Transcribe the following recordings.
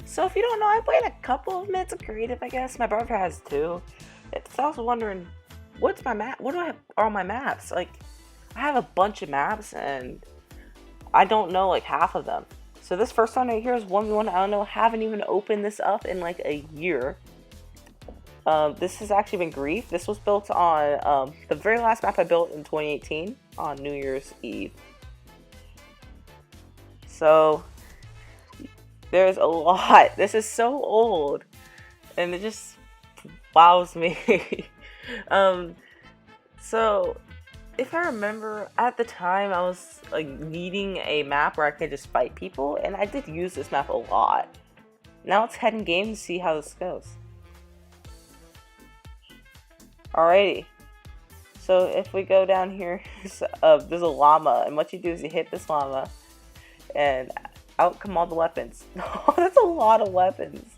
So if you don't know, I played a couple of minutes of creative, I guess. My brother has too. It's also wondering, what's my map? What do I have on my maps? Like, I have a bunch of maps and I don't know like half of them. So this first one right here is 1v1. I don't know, haven't even opened this up in like a year. This has actually been grief. This was built on the very last map I built in 2018 on New Year's Eve. So there's a lot. This is so old, and it just wows me. So if I remember, at the time I was like needing a map where I could just fight people, and I did use this map a lot. Now let's head in game to see how this goes. Alrighty. So if we go down here, there's a llama, and what you do is you hit this llama, and out come all the weapons. Oh, that's a lot of weapons.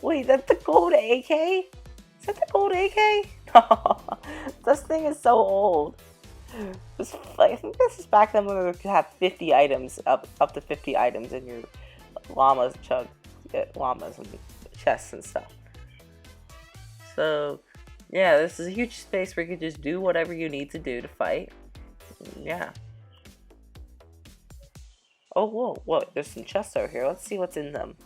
Wait, that's the gold AK? Is that the gold AK? This thing is so old. I think this is back then when we could have 50 items, up to 50 items in your llamas and chests and stuff. So yeah, this is a huge space where you can just do whatever you need to do to fight. Yeah. Oh, whoa, there's some chests over here. Let's see what's in them.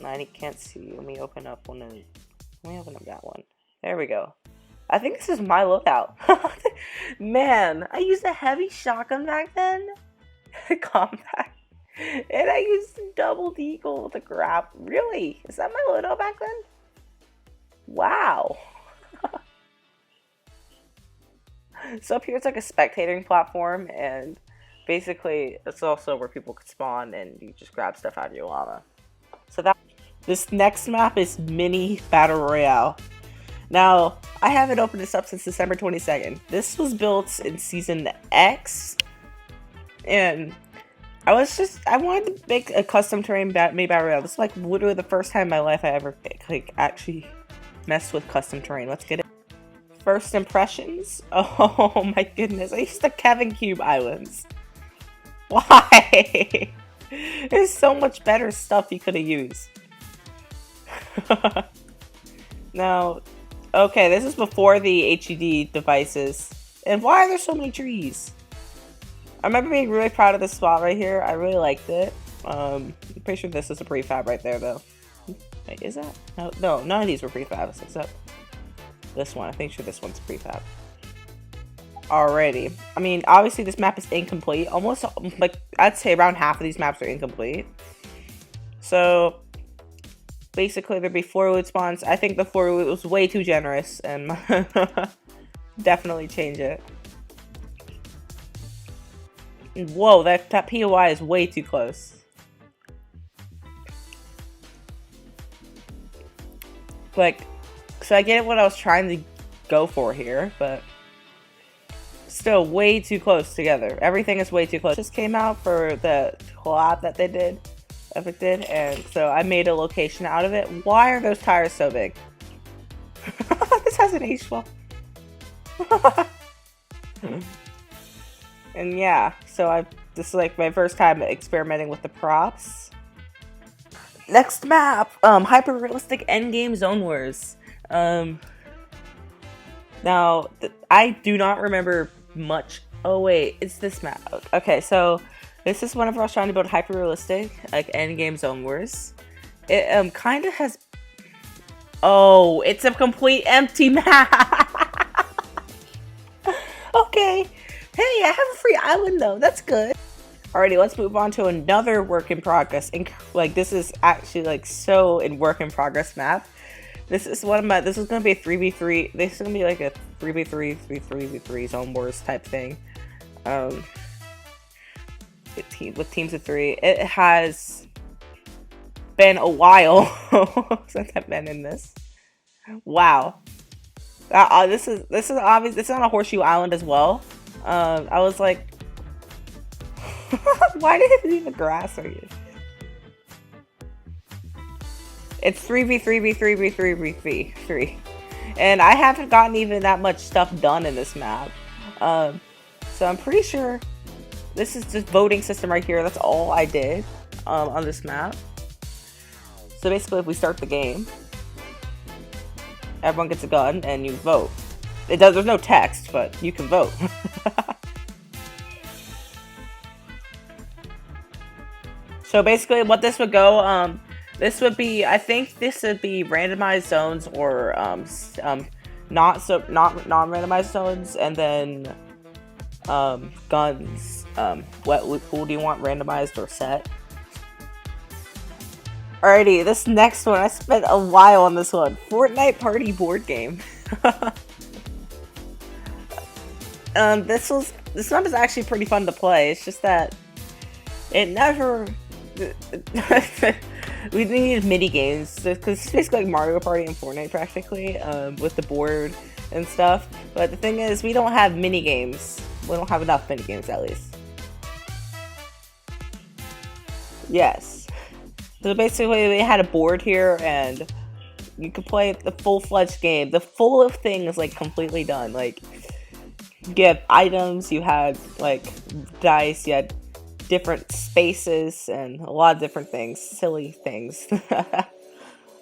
I can't see. Let me open up one. Let me open up that one. There we go. I think this is my loadout. Man, I used a heavy shotgun back then. Compact. And I used double deagle with a grab. Really? Is that my loadout back then? Wow. So up here it's like a spectating platform, and basically it's also where people could spawn and you just grab stuff out of your llama. So this next map is Mini Battle Royale. Now, I haven't opened this up since December 22nd. This was built in Season X, and I wanted to make a custom terrain mini Battle Royale. This is like literally the first time in my life I ever like actually messed with custom terrain. Let's get it. First impressions? Oh my goodness, I used the Kevin Cube Islands. Why? There's so much better stuff you could have used. Now, okay, this is before the HUD devices. And why are there so many trees? I remember being really proud of this spot right here. I really liked it. I'm pretty sure this is a prefab right there, though. Wait, is that? No, none of these were prefabs except this one. I think sure this one's prefab. Alrighty. I mean, obviously this map is incomplete. Almost, like, I'd say around half of these maps are incomplete. So, basically there'd be 4 loot spawns. I think the 4 loot was way too generous, and definitely change it. Whoa, that POI is way too close. Like, so I get what I was trying to go for here, but still way too close together. Everything is way too close. Just came out for the collab that they did, Epic did, and so I made a location out of it. Why are those tires so big? This has an H12. And yeah, so this is like my first time experimenting with the props. Next map, hyper realistic endgame zone wars. Now I do not remember much. Oh wait, it's this map. Okay, so this is whenever I was trying to build hyper realistic like endgame zone wars. It kind of has. Oh, it's a complete empty map. Okay. Hey, I have a free island though. That's good. Alrighty, let's move on to another work in progress. And like this is actually like so in work in progress map. This is one of my. This is gonna be a 3v3. This is gonna be like a 3v3, 3v3 zone wars type thing. With teams of 3. It has been a while since I've been in this. Wow. This is obvious. It's on a horseshoe island as well. I was like, why did it leave the grass right here? It's 3v3v3v3v3, and I haven't gotten even that much stuff done in this map. So I'm pretty sure this is just voting system right here. That's all I did. on this map. So basically, if we start the game, everyone gets a gun and you vote. There's no text, but you can vote. So basically, what this would go, this would be, I think this would be randomized zones or not non-randomized zones, and then guns. What pool do you want, randomized or set? Alrighty, this next one, I spent a while on this one. Fortnite Party board game. This map is actually pretty fun to play. It's just that it never. We needed mini games because it's basically like Mario Party and Fortnite practically, with the board and stuff. But the thing is, we don't have mini games. We don't have enough mini games, at least. Yes. So basically, we had a board here, and you could play the full-fledged game. The full of things like completely done. Like you have items, you had like dice, you had different spaces, and a lot of different things, silly things.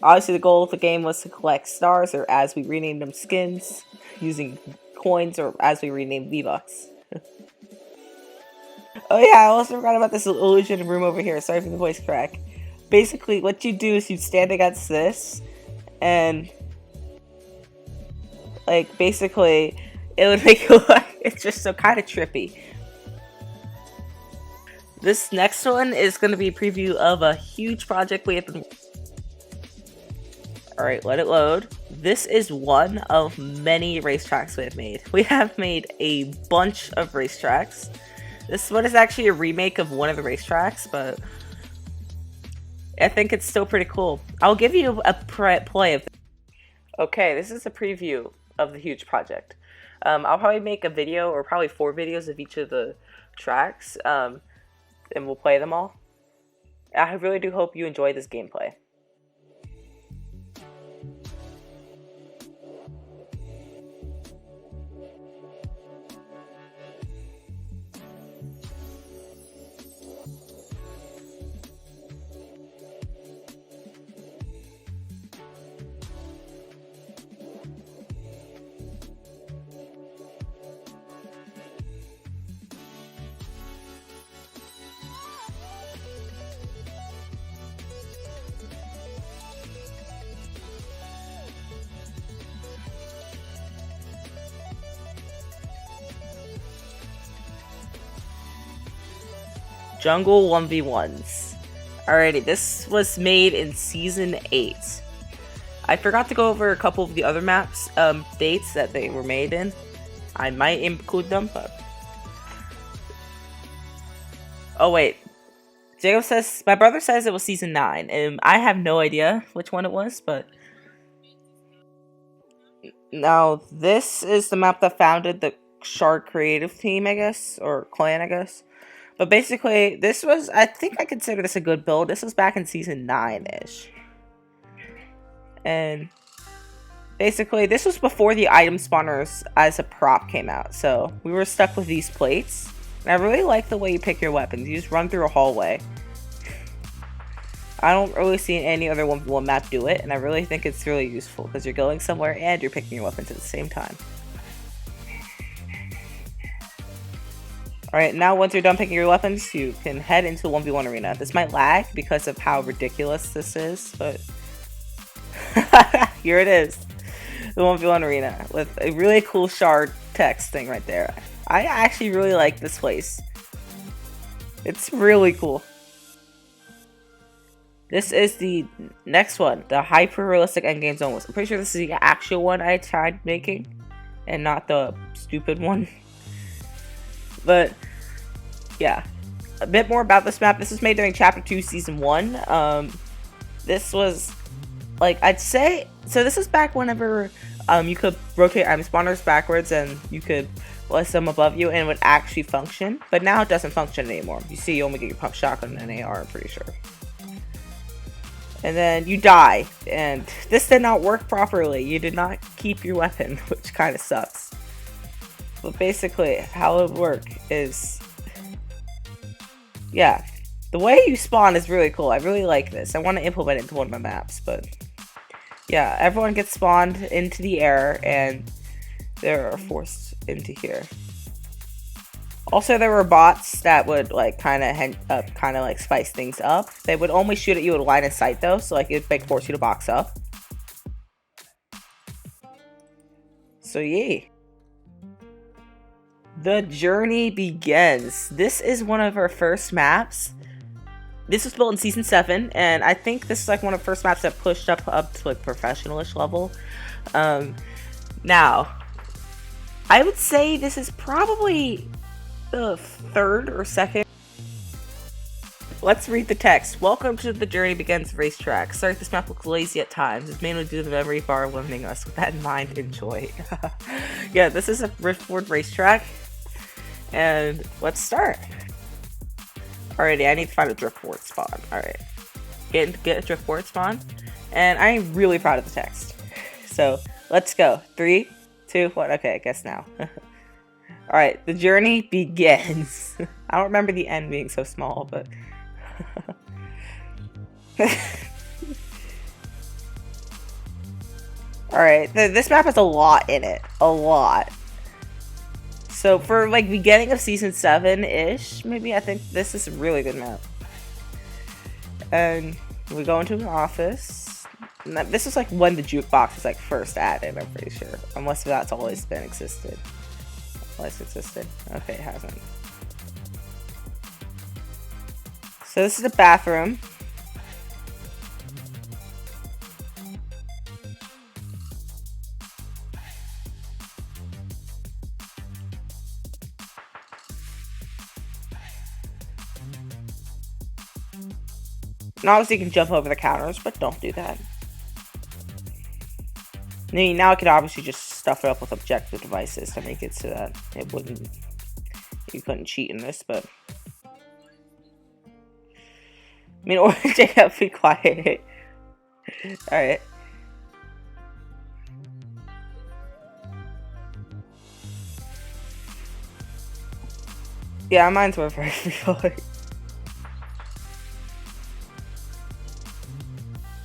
Obviously, the goal of the game was to collect stars, or as we renamed them, skins, using coins, or as we renamed V-Bucks. Oh yeah, I also forgot about this illusion room over here. Sorry for the voice crack. Basically, what you do is you stand against this, and like basically, it would make it look like it's just so kind of trippy. This next one is going to be a preview of a huge project we have been. Alright, let it load. This is one of many racetracks we have made. We have made a bunch of racetracks. This one is actually a remake of one of the racetracks, but I think it's still pretty cool. I'll give you a play of this. Okay, this is a preview of the huge project. I'll probably make a video, or probably 4 videos of each of the tracks, and we'll play them all. I really do hope you enjoy this gameplay. Jungle 1v1s. Alrighty, this was made in Season 8. I forgot to go over a couple of the other maps, dates that they were made in. I might include them, but... Oh wait. Jacob says, my brother says it was Season 9, and I have no idea which one it was, but... Now, this is the map that founded the Shark creative team, I guess, or clan, I guess. But basically, this was, I think I consider this a good build. This was back in Season 9-ish. And basically, this was before the item spawners as a prop came out. So, we were stuck with these plates. And I really like the way you pick your weapons. You just run through a hallway. I don't really see any other 1v1 map do it. And I really think it's really useful. Because you're going somewhere and you're picking your weapons at the same time. Alright, now once you're done picking your weapons, you can head into the 1v1 arena. This might lag because of how ridiculous this is, but... Here it is. The 1v1 arena with a really cool shard text thing right there. I actually really like this place. It's really cool. This is the next one, the hyper-realistic endgame zone. I'm pretty sure this is the actual one I tried making, and not the stupid one. But, yeah. A bit more about this map. This was made during Chapter 2, Season 1. This was, like, I'd say... So this is back whenever you could rotate item spawners backwards and you could place them above you and it would actually function. But now it doesn't function anymore. You see, you only get your pump shotgun and AR, I'm pretty sure. And then you die. And this did not work properly. You did not keep your weapon, which kind of sucks. But basically, how it would work is... Yeah. The way you spawn is really cool. I really like this. I want to implement it into one of my maps, but yeah, everyone gets spawned into the air and they're forced into here. Also, there were bots that would like kind of like spice things up. They would only shoot at you with line of sight though, so like it would force you to box up. So yeah. The journey begins. This is one of our first maps. This was built in season 7, and I think this is like one of the first maps that pushed up to like professional-ish level. Now, I would say this is probably the third or second. Let's read the text. Welcome to the journey begins racetrack. Sorry if this map looks lazy at times. It's mainly due to the memory bar limiting us. With that in mind, enjoy. Yeah, this is a Riftboard racetrack. And let's start. Alrighty, I need to find a driftboard spawn. Alright. Get a driftboard spawn. And I'm really proud of the text. So, let's go. 3, 2, 1. Okay, I guess now. Alright, the journey begins. I don't remember the end being so small, but... Alright, this map has a lot in it. A lot. So for like beginning of season 7-ish, maybe, I think this is a really good map. And we go into an office. And this is like when the jukebox was like first added, I'm pretty sure. Unless that's always been existed. Always existed. Okay, it hasn't. So this is the bathroom. And obviously you can jump over the counters, but don't do that. Now I could obviously just stuff it up with objective devices to make it so that it wouldn't... You couldn't cheat in this, but... I mean, or Jacob, be quiet. Alright. Yeah, mine's were very free.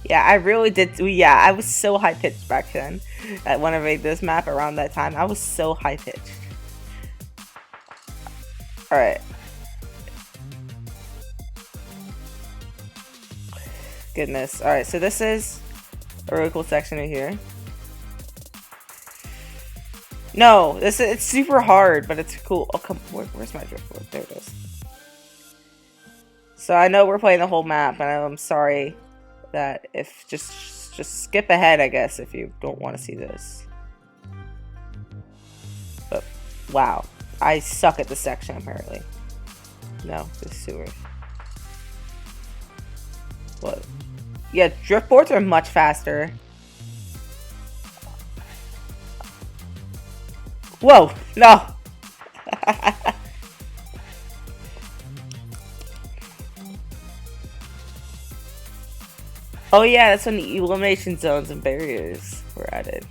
Yeah, I really did. Yeah, I was so high pitched back then. When I made this map around that time, I was so high pitched. Alright. Goodness. Alright, so this is a really cool section right here. No, it's super hard, but it's cool. Oh, come, where's my driftboard? There it is. So I know we're playing the whole map, and I'm sorry that if just skip ahead, I guess, if you don't want to see this. But wow, I suck at this section apparently. No, this sewer. What? Yeah, driftboards are much faster. Whoa, no. Oh yeah, that's when the elimination zones and barriers were added.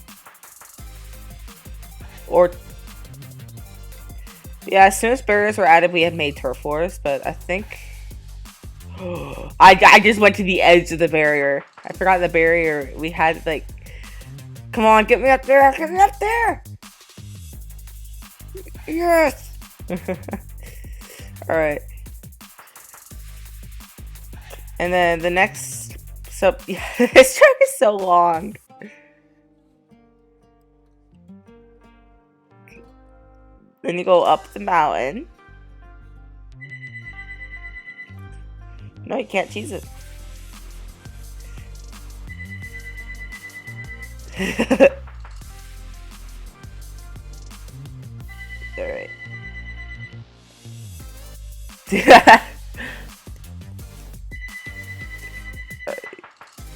Or... Yeah, as soon as barriers were added, we had made turf wars, but I think... I just went to the edge of the barrier. I forgot the barrier. We had, like... Come on, get me up there! Get me up there! Yes! Alright. And then the next... So, yeah, this track is so long. Then you go up the mountain. No, you can't cheese it. Alright.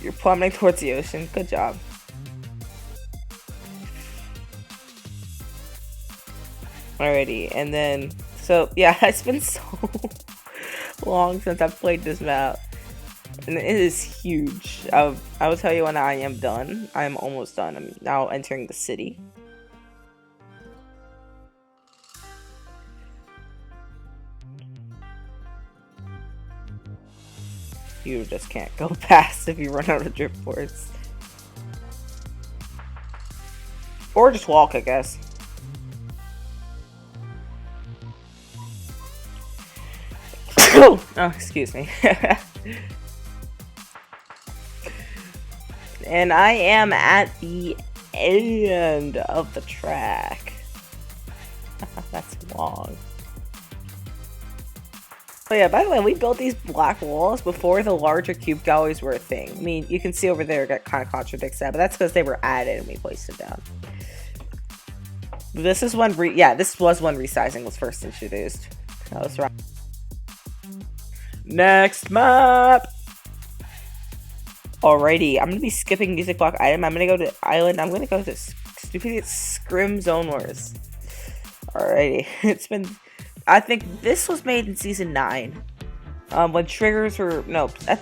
You're plummeting towards the ocean. Good job. Alrighty, and then... So, yeah, it's been so long since I've played this map. And it is huge. I will tell you when I am done. I am almost done. I'm now entering the city. you just can't go past if you run out of drip boards. Or just walk, I guess. Oh, excuse me. And I am at the end of the track. That's long. Oh yeah, by the way, we built these black walls before the larger cube galleries were a thing. I mean, you can see over there it kind of contradicts that, but that's because they were added and we placed it down. This is when this was when resizing was first introduced. That was right. Next map! Alrighty, I'm gonna be skipping music block item. I'm gonna go to island. I'm gonna go to stupid Scrim Zone Wars. Alrighty, it's been. I think this was made in season 9. When triggers were I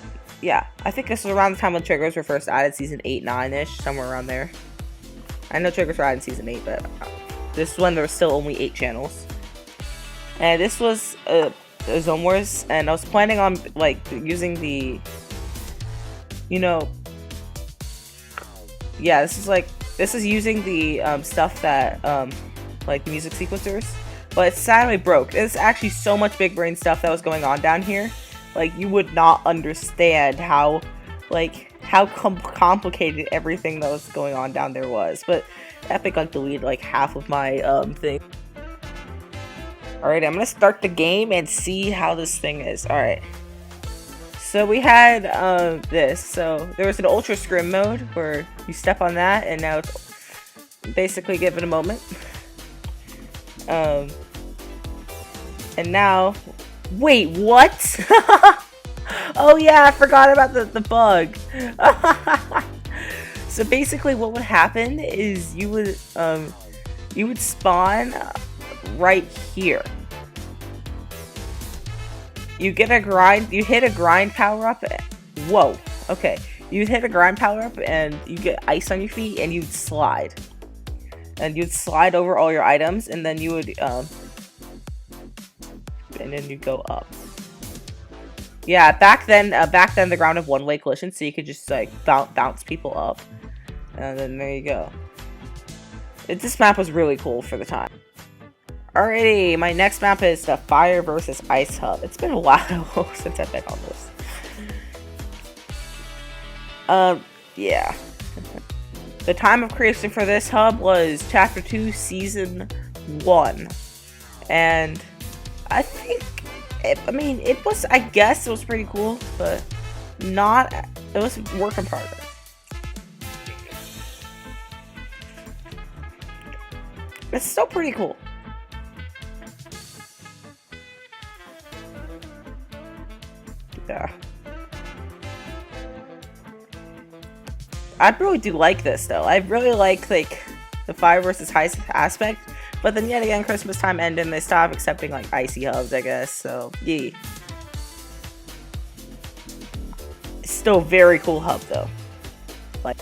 think this was around the time when triggers were first added, season 8, 9-ish, somewhere around there. I know triggers were added in season 8, but this is when there was still only 8 channels. And this was Zone Wars, and I was planning on like using the, this is using the stuff that like music sequencers, but it sadly broke. There's actually so much big brain stuff that was going on down here. Like, you would not understand how complicated everything that was going on down there was. But Epic deleted like half of my thing. Alright, I'm gonna start the game and see how this thing is. Alright. So we had this. So there was an ultra scrim mode where you step on that, and now it's basically give it a moment. And now, wait, what? Oh yeah, I forgot about the bug. So basically, what would happen is you would spawn right here. You get a grind. You hit a grind power up. Whoa. Okay. You'd hit a grind power up, and you get ice on your feet, and you'd slide. And you'd slide over all your items, and then you would and then you go up. Yeah, back then the ground had one-way collision, so you could just like bounce people up, and then there you go. This map was really cool for the time. Alrighty, my next map is the Fire versus Ice Hub. It's been a while since I've been on this. Yeah. The time of creation for this hub was Chapter 2, Season 1. And I think, I guess it was pretty cool, but it was a work in progress. It's still pretty cool. Yeah. I really do like this though. I really like the fire versus ice aspect, but then yet again, Christmas time ended and they stopped accepting like icy hubs, I guess. So yeah, it's still a very cool hub though. Like,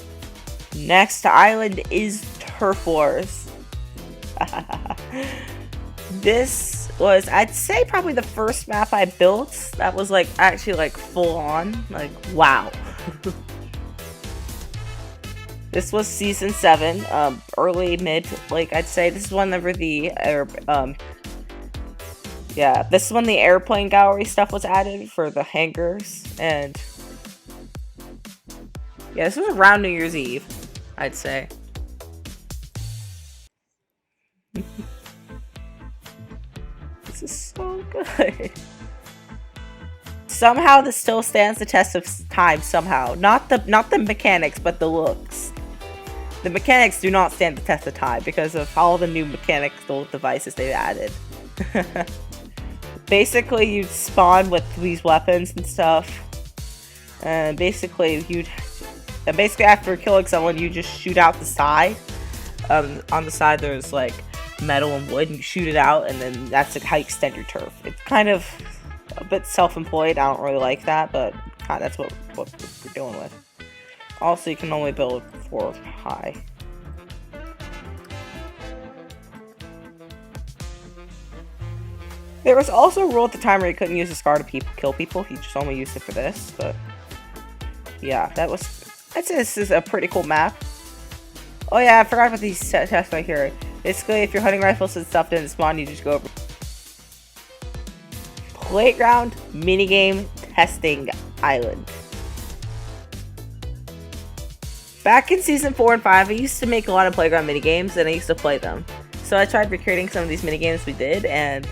next island is Turf Wars. This was, I'd say, probably the first map I built that was like actually like full on, like wow. This was season 7, early mid, like I'd say. This is whenever the this is when the airplane gallery stuff was added for the hangars, and yeah, this was around New Year's Eve, I'd say. This is so good. Somehow this still stands the test of time. Somehow, not the mechanics, but the looks. The mechanics do not stand the test of time because of all the new mechanical devices they've added. Basically, you'd spawn with these weapons and stuff, and basically after killing someone, you just shoot out the side. On the side, there's like metal and wood, and you shoot it out, and then that's like how you extend your turf. It's kind of a bit self-employed. I don't really like that, but that's what we're dealing with. Also, you can only build 4 high. There was also a rule at the time where you couldn't use the scar to kill people. You just only used it for this, but yeah, I'd say this is a pretty cool map. Oh yeah, I forgot about these tests right here. Basically, if your hunting rifles and stuff didn't spawn, you just go over. Playground minigame testing island. Back in season 4 and 5, I used to make a lot of playground minigames and I used to play them. So I tried recreating some of these minigames we did, and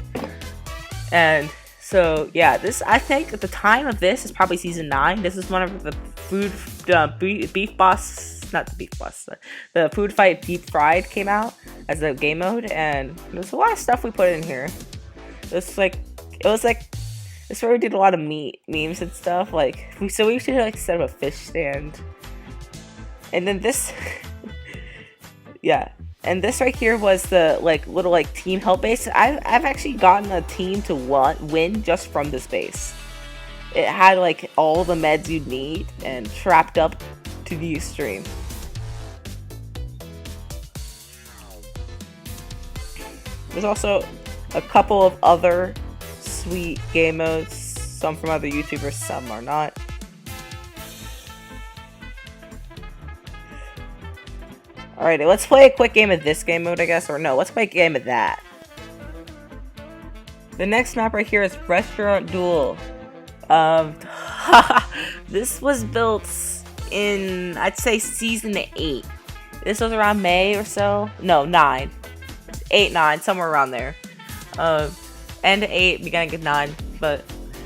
so yeah, this, I think at the time of this is probably season 9. This is one of the beef boss, not the beef boss, the food fight deep fried came out as a game mode, and there's a lot of stuff we put in here. It's where we did a lot of memes and stuff. Like we used to like set up a fish stand, and then this, yeah. And this right here was the little team help base. I've actually gotten a team to win just from this base. It had like all the meds you'd need and trapped up to the extreme. There's also a couple of other sweet game modes, some from other YouTubers, some are not. Alrighty, let's play a quick game of this game mode, I guess, or no, let's play a game of that. The next map right here is Restaurant Duel. This was built in, I'd say, season 8. This was around May or so. No, 9. 8, 9, somewhere around there. End of 8, beginning of 9. But,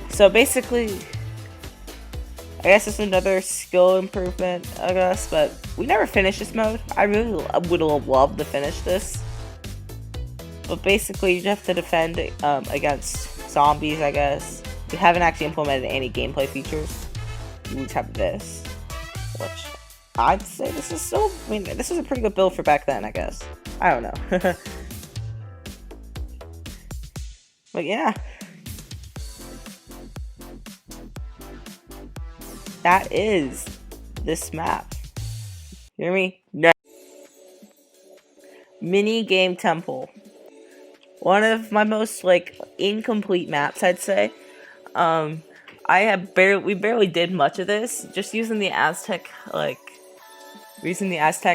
so basically, I guess it's another skill improvement, I guess, but we never finished this mode. I really would have loved to finish this. But basically, you have to defend against zombies, I guess. We haven't actually implemented any gameplay features. We just have this, which I'd say this is still, I mean, this is a pretty good build for back then, I guess. I don't know. But yeah. That is this map. You hear me? No. Mini Game Temple. One of my most incomplete maps, I'd say. We barely did much of this, just using the Aztec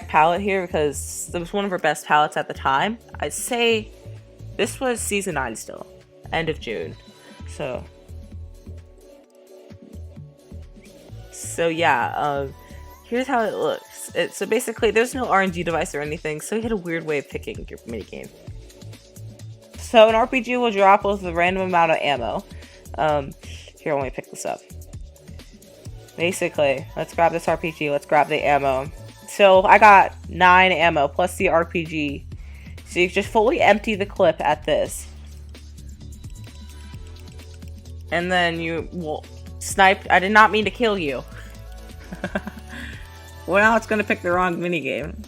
palette here because it was one of our best palettes at the time. I'd say this was season 9 still, end of June. So yeah, here's how it looks. So basically, there's no RNG device or anything, so you had a weird way of picking your minigame. So an RPG will drop with a random amount of ammo. Here, let me pick this up. Basically, let's grab this RPG, let's grab the ammo. So I got 9 ammo plus the RPG. So you just fully empty the clip at this. And then you will snipe. I did not mean to kill you. Well, now it's gonna pick the wrong minigame.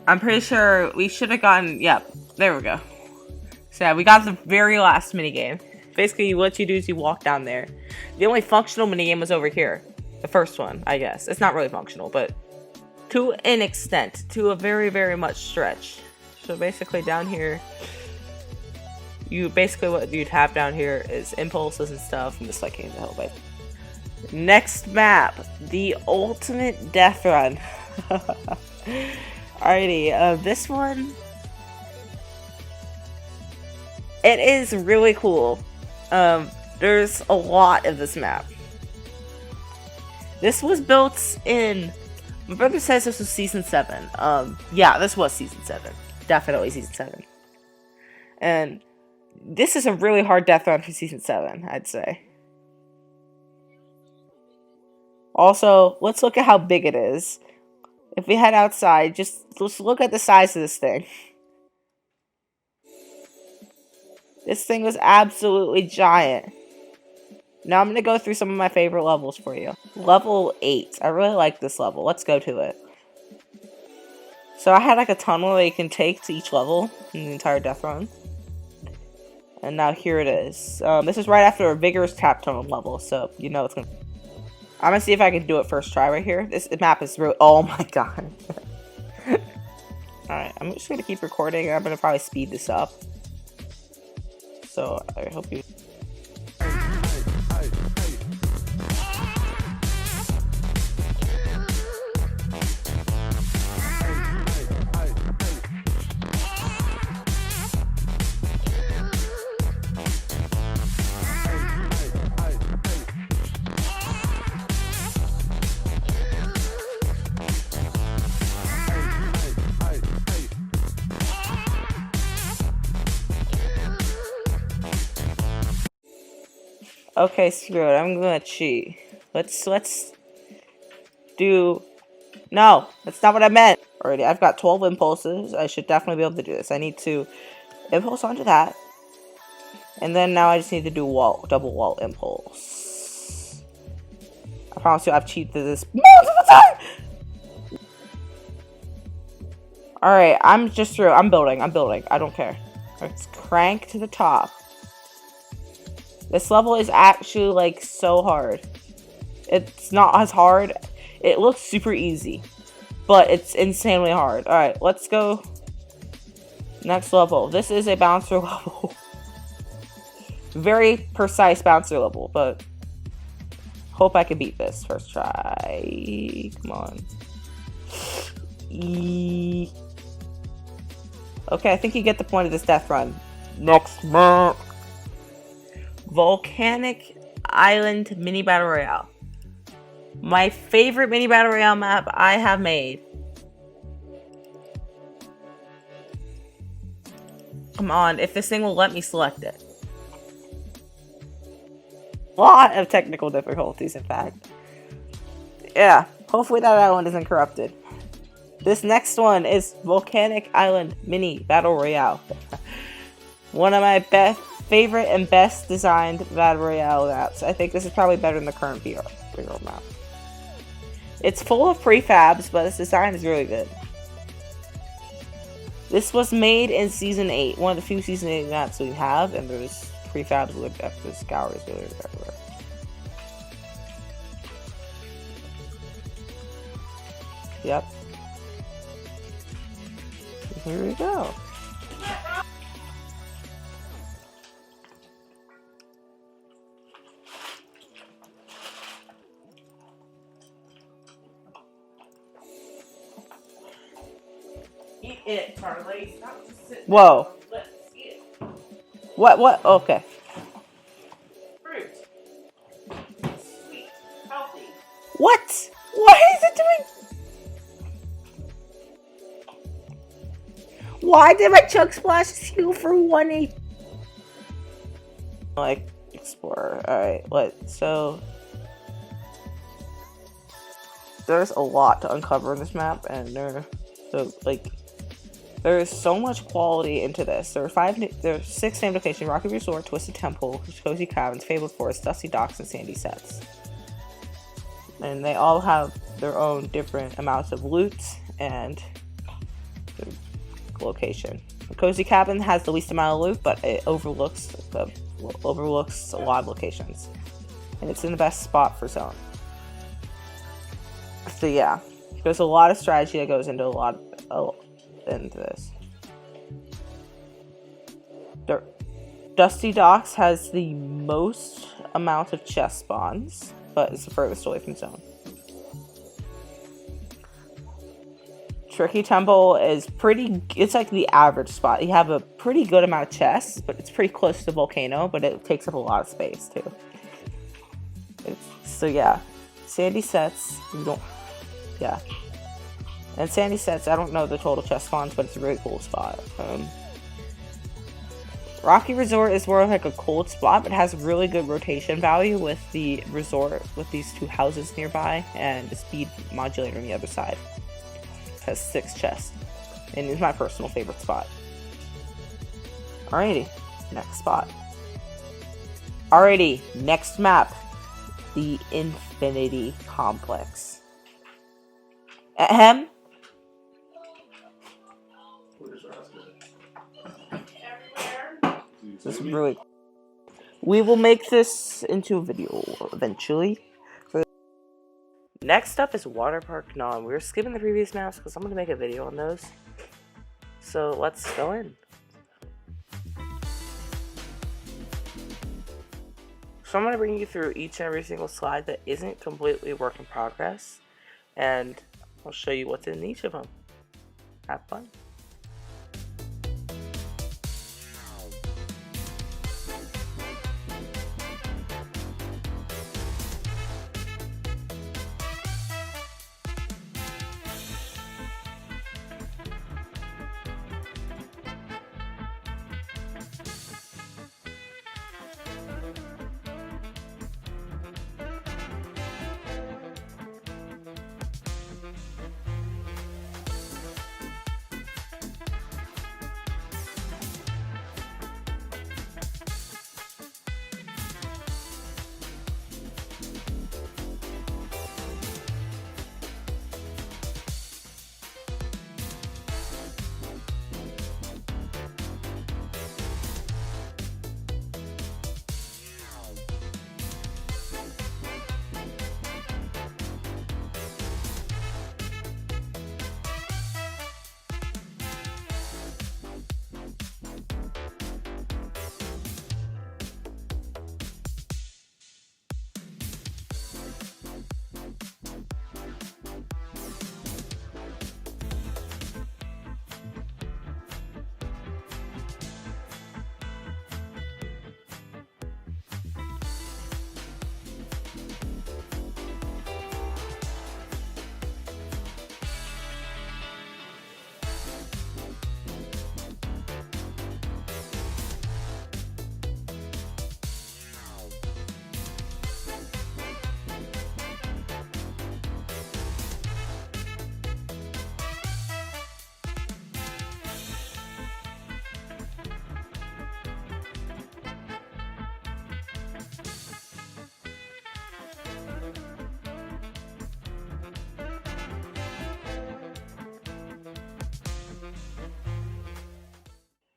I'm pretty sure we should have gotten, yep, there we go. So yeah, we got the very last minigame. Basically, what you do is you walk down there. The only functional minigame was over here. The first one, I guess. It's not really functional, but to an extent, to a very, very much stretch. So basically down here, what you'd have down here is impulses and stuff, and just came to help. Next map, the ultimate death run. Alrighty, this one, it is really cool. There's a lot of this map. This was built in, my brother says this was season 7. Yeah, this was season 7. Definitely season 7. And this is a really hard death run for season 7, I'd say. Also, let's look at how big it is. If we head outside, let's look at the size of this thing. This thing was absolutely giant. Now I'm going to go through some of my favorite levels for you. Level 8. I really like this level. Let's go to it. So I had a tunnel that you can take to each level in the entire death run. And now here it is. This is right after a vigorous tap tunnel level, so you know it's going to... I'm going to see if I can do it first try right here. This map is really... Oh my god. Alright, I'm just gonna keep recording. I'm gonna probably speed this up. So I hope you. Okay, screw it. I'm gonna cheat. Let's do. No, that's not what I meant. Already, I've got 12 impulses. I should definitely be able to do this. I need to impulse onto that, and then now I just need to do double wall impulse. I promise you, I've cheated this multiple times. All right, I'm just through. I'm building. I don't care. Let's crank to the top. This level is actually like so hard. It's not as hard. It looks super easy, but it's insanely hard. All right, let's go. Next level. This is a bouncer level. Very precise bouncer level, but hope I can beat this first try. Come on. Okay, I think you get the point of this death run. Next map. Volcanic Island Mini Battle Royale. My favorite Mini Battle Royale map I have made. Come on, if this thing will let me select it. A lot of technical difficulties, in fact. Yeah, hopefully that island isn't corrupted. This next one is Volcanic Island Mini Battle Royale. One of my favorite and best designed Battle Royale maps. I think this is probably better than the current VR map. It's full of prefabs, but its design is really good. This was made in Season 8, one of the few Season 8 maps we have, and there's prefabs with this galleries really everywhere. Yep. Here we go. Eat it, Charlie. Stop just sitting. Whoa. Let's eat it. What? Okay. Fruit. Sweet. Healthy. What? What is it doing? Why did my chug splash heal for 1 HP? Like, Explorer. Alright, so there's a lot to uncover in this map, and there is so much quality into this. There are 6 named locations: Rocky Resort, Twisted Temple, Cozy Cabins, Fabled Forest, Dusty Docks, and Sandy Sets. And they all have their own different amounts of loot and location. The Cozy Cabin has the least amount of loot, but it overlooks a lot of locations, and it's in the best spot for zone. So yeah, there's a lot of strategy that goes into into this. Dusty Docks has the most amount of chest spawns, but it's the furthest away from zone. Tricky Temple is it's like the average spot. You have a pretty good amount of chests, but it's pretty close to the volcano, but it takes up a lot of space too. So yeah, Sandy Sets, and Sandy Sets, I don't know the total chest spawns, but it's a really cool spot. Rocky Resort is more of like a cold spot, but has really good rotation value with the resort, with these 2 houses nearby, and the speed modulator on the other side. It has 6 chests, and is my personal favorite spot. Alrighty, next spot. Alrighty, next map. The Infinity Complex. Ahem. This is really. We will make this into a video eventually. Next up is Water Park Non. We were skipping the previous maps because I'm going to make a video on those. So let's go in. So I'm going to bring you through each and every single slide that isn't completely work in progress, and I'll show you what's in each of them. Have fun.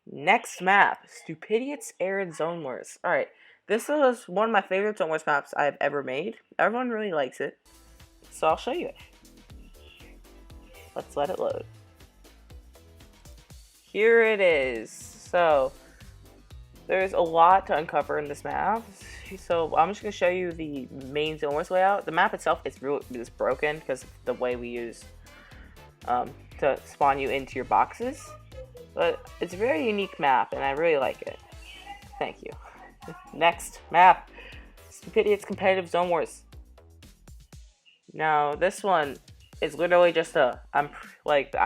Next map, Stupidiots Arid Zone Wars. Alright, this is one of my favorite Zone Wars maps I've ever made. Everyone really likes it, so I'll show you it. Let's let it load. Here it is. So, there's a lot to uncover in this map. So, I'm just going to show you the main Zone Wars layout. The map itself is broken because of the way we use to spawn you into your boxes. But it's a very unique map, and I really like it. Thank you. Next map, Stupidiots Competitive Zone Wars. Now, this one is literally just I'm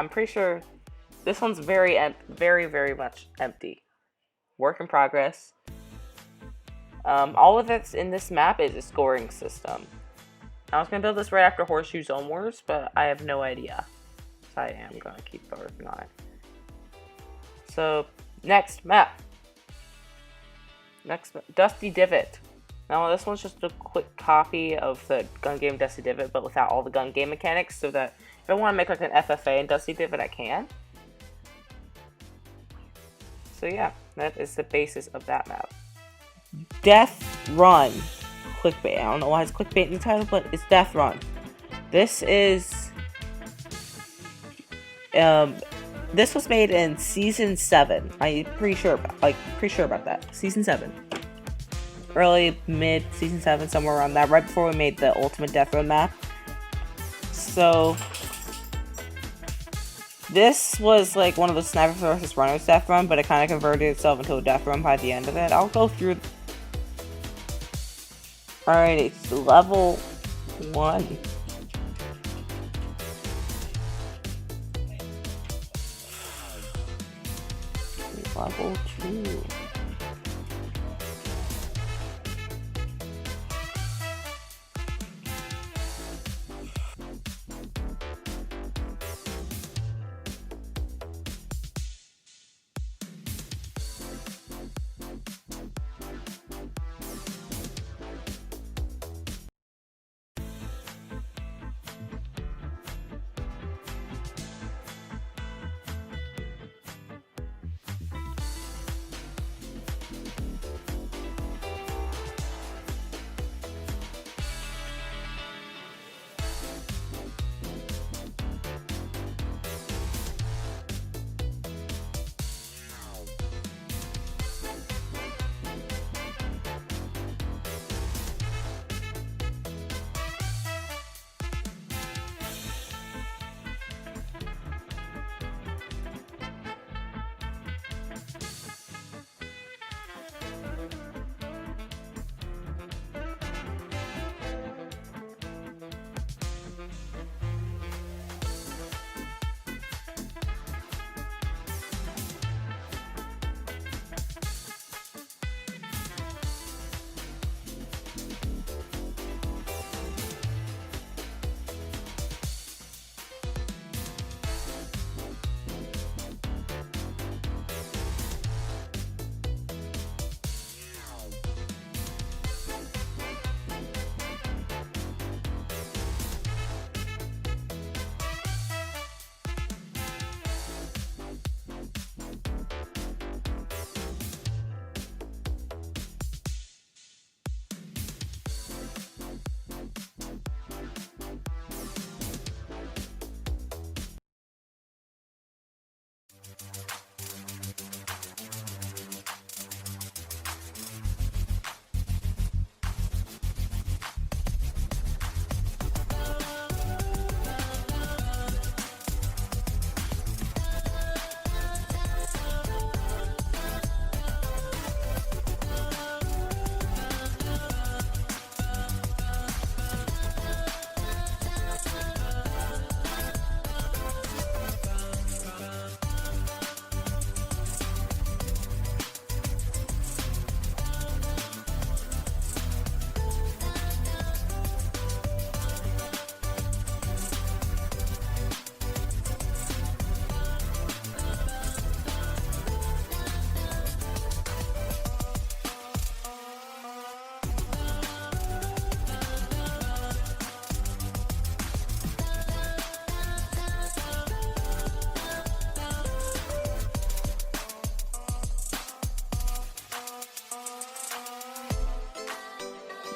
pretty sure this one's very much empty. Work in progress. All of that's in this map is a scoring system. I was gonna build this right after Horseshoe Zone Wars, but I have no idea. So I am gonna keep working on it. So, next map. Dusty Divot. Now, this one's just a quick copy of the gun game Dusty Divot, but without all the gun game mechanics, so that if I want to make like an FFA in Dusty Divot, I can. So yeah, that is the basis of that map. Death Run. Clickbait. I don't know why it's clickbait in the title, but it's Death Run. This is... This was made in Season 7. I'm pretty sure about that. Season 7. Early, mid, Season 7, somewhere around that. Right before we made the Ultimate Death Run map. So, this was like one of the Sniper vs. Runners Death Run, but it kind of converted itself into a Death Run by the end of it. I'll go through... Alright, it's level 1. Level 2.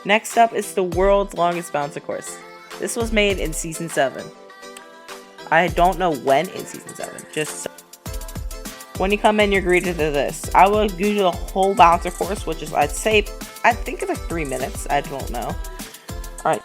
Next up is the world's longest bouncer course. This was made in Season 7. I don't know when in Season 7, just when you come in, you're greeted to this. I will do the whole bouncer course, which is, I think it's like 3 minutes. I don't know. Alright.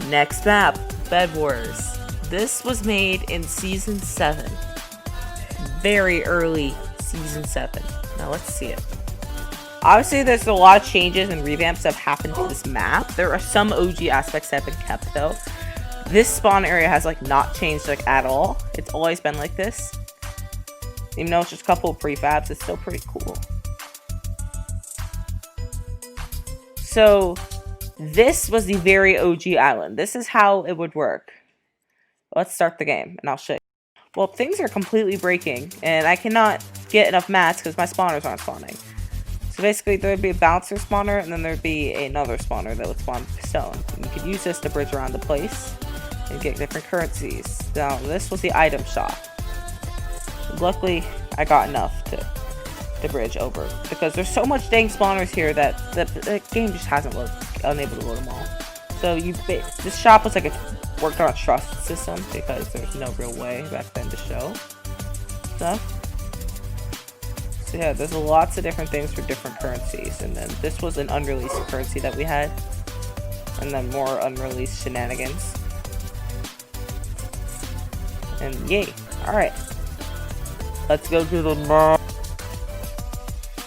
Next map, Bed Wars. This was made in Season 7. Very early Season 7. Now let's see it. Obviously, there's a lot of changes and revamps that have happened to this map. There are some OG aspects that have been kept though. This spawn area has like not changed like at all. It's always been like this. Even though it's just a couple of prefabs, it's still pretty cool. So this was the very OG island. This is how it would work. Let's start the game and I'll show you. Well, things are completely breaking and I cannot get enough mats because my spawners aren't spawning. So basically there'd be a bouncer spawner and then there'd be another spawner that would spawn stone. And you could use this to bridge around the place and get different currencies. Now this was the item shop. Luckily I got enough to bridge over because there's so much dang spawners here that the game just hasn't unable to load them all. So this shop was like worked on a trust system because there's no real way back then to show stuff. So yeah, there's lots of different things for different currencies, and then this was an unreleased currency that we had, and then more unreleased shenanigans. And yay! All right, let's go to the map.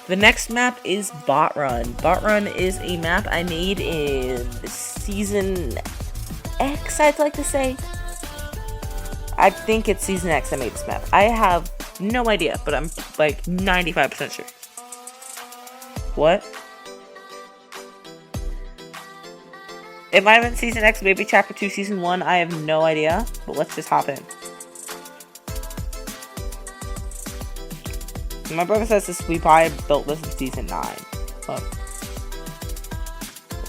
The next map is Bot Run. Bot Run is a map I made in Season X, I'd like to say. I think it's Season X I made this map. I have no idea, but I'm like 95% sure. What? It might have been Season X, maybe Chapter 2, Season 1. I have no idea. But let's just hop in. My brother says this, we probably built this in Season 9. But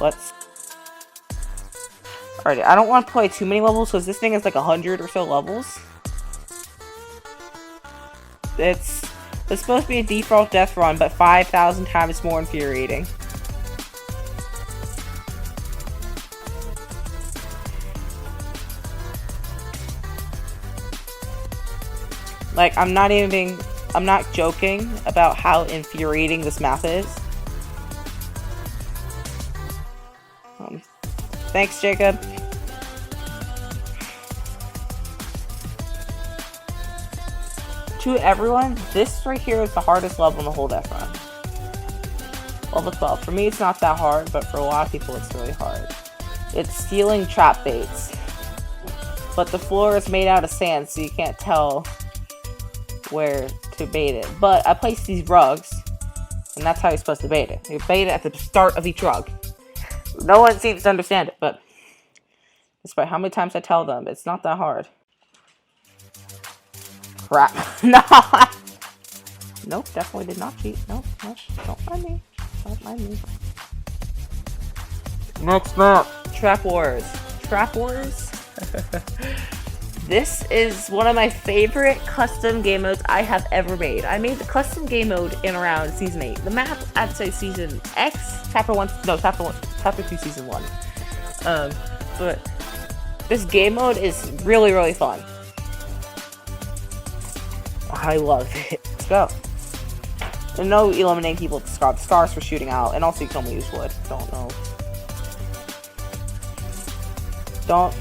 let's... Alrighty, I don't want to play too many levels because this thing is like 100 or so levels. It's supposed to be a default death run, but 5,000 times more infuriating. Like, I'm not joking about how infuriating this map is. Thanks, Jacob. To everyone, this right here is the hardest level in the whole death run. Level 12. For me, it's not that hard, but for a lot of people, it's really hard. It's stealing trap baits. But the floor is made out of sand, so you can't tell where to bait it. But I placed these rugs, and that's how you're supposed to bait it. You bait it at the start of each rug. No one seems to understand it, but despite how many times I tell them, it's not that hard. Crap. No! Nope, definitely did not cheat. Nope, don't mind me. Don't mind me. Next map. Trap Wars. Trap Wars? This is one of my favorite custom game modes I have ever made. I made the custom game mode in around Season 8. The map, I'd say Season X, Chapter 2, Season 1. But this game mode is really, really fun. I love it. Let's go. And no eliminating people with the scars for shooting out, and also you can only use wood. Don't know. Don't.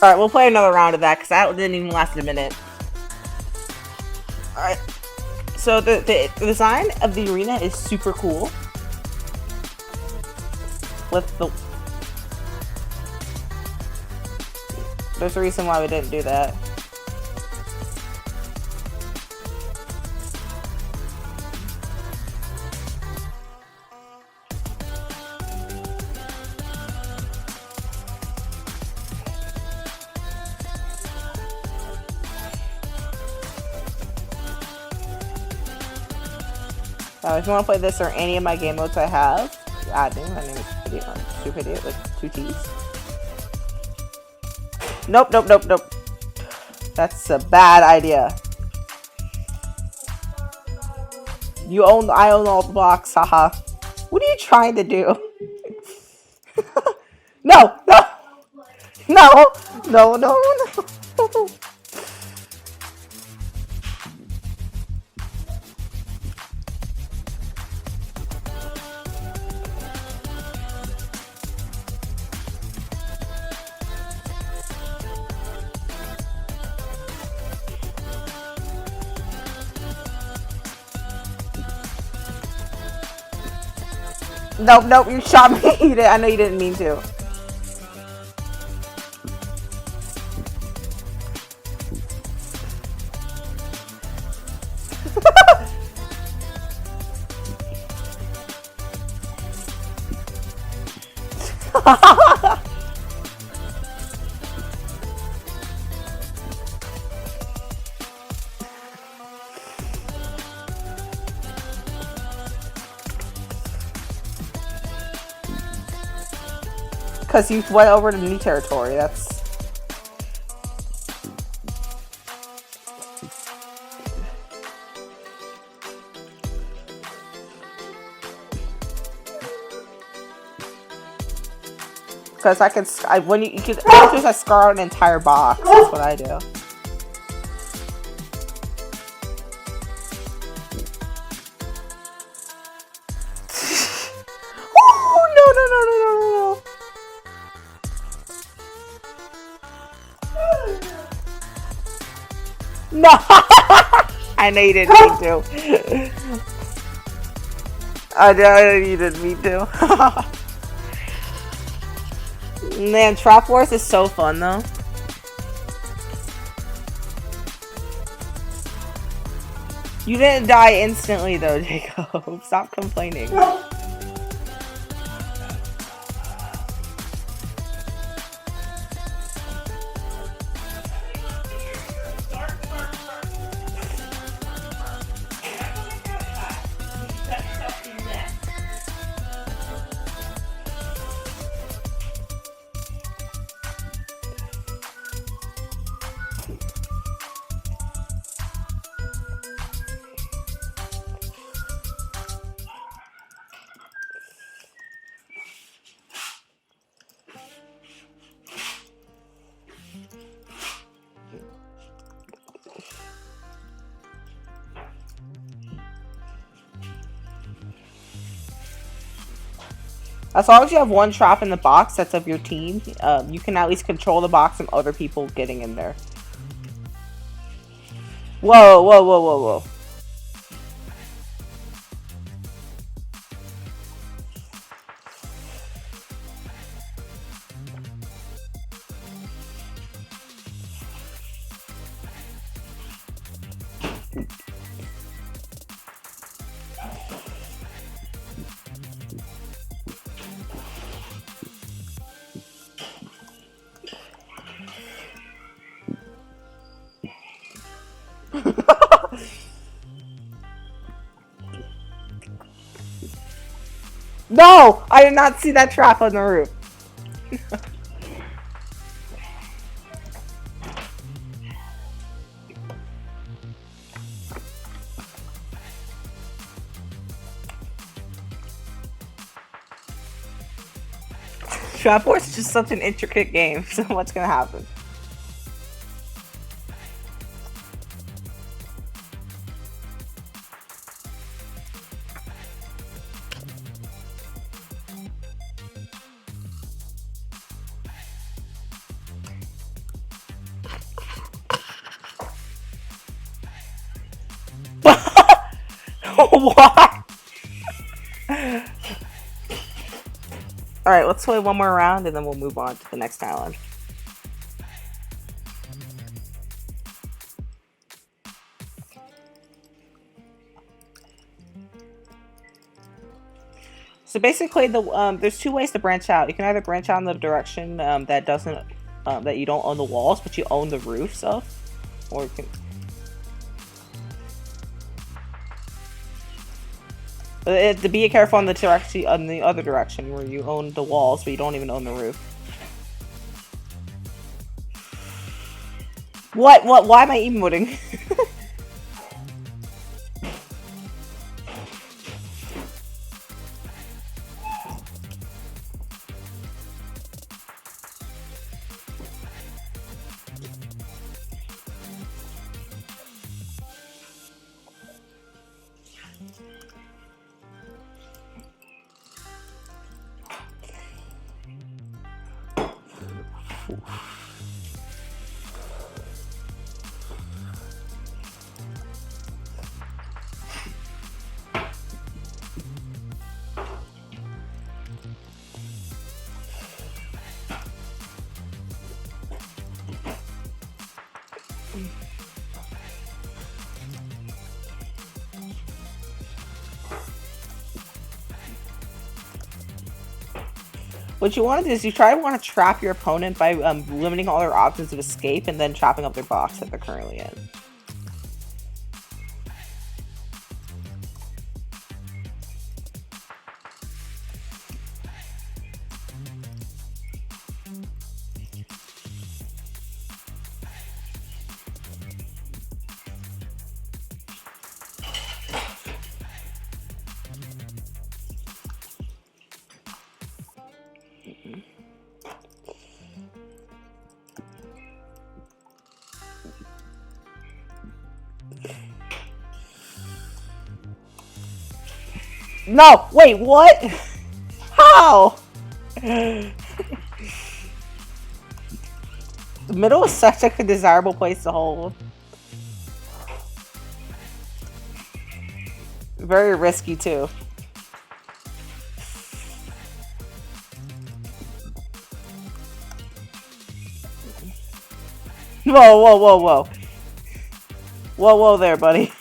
Alright, we'll play another round of that, because that didn't even last a minute. Alright. So, the design of the arena is super cool. With the... There's a reason why we didn't do that. If you want to play this or any of my game modes I have, add me. My name is Stupid Idiot with 2 T's. Nope. That's a bad idea. I own all the blocks, haha. What are you trying to do? No. Nope, you shot me. I know you didn't mean to. Because you went over to new territory, that's... Because I can, when you can, I scar out an entire box. That's what I do. Oh, no. No! I know you didn't mean to. I know you didn't mean to. Man, Trap Wars is so fun though. You didn't die instantly though, Jacob. Stop complaining. As long as you have one trap in the box that's of your team, you can at least control the box from other people getting in there. Whoa, whoa, whoa, whoa, whoa. No! I did not see that trap on the roof. Trap Wars is just such an intricate game, so what's gonna happen? What? Alright, let's play one more round and then we'll move on to the next island. So basically, there's two ways to branch out. You can either branch out in the direction that doesn't, that you don't own the walls, but you own the roofs of, or you can. To be careful on the other direction where you own the walls, but you don't even own the roof. What? Why am I emoting? What you want to do is you want to trap your opponent by limiting all their options of escape and then trapping up their box that they're currently in. No! Wait, what? How? The middle is such like a desirable place to hold. Very risky too. Whoa, whoa, whoa, whoa. Whoa, whoa there, buddy.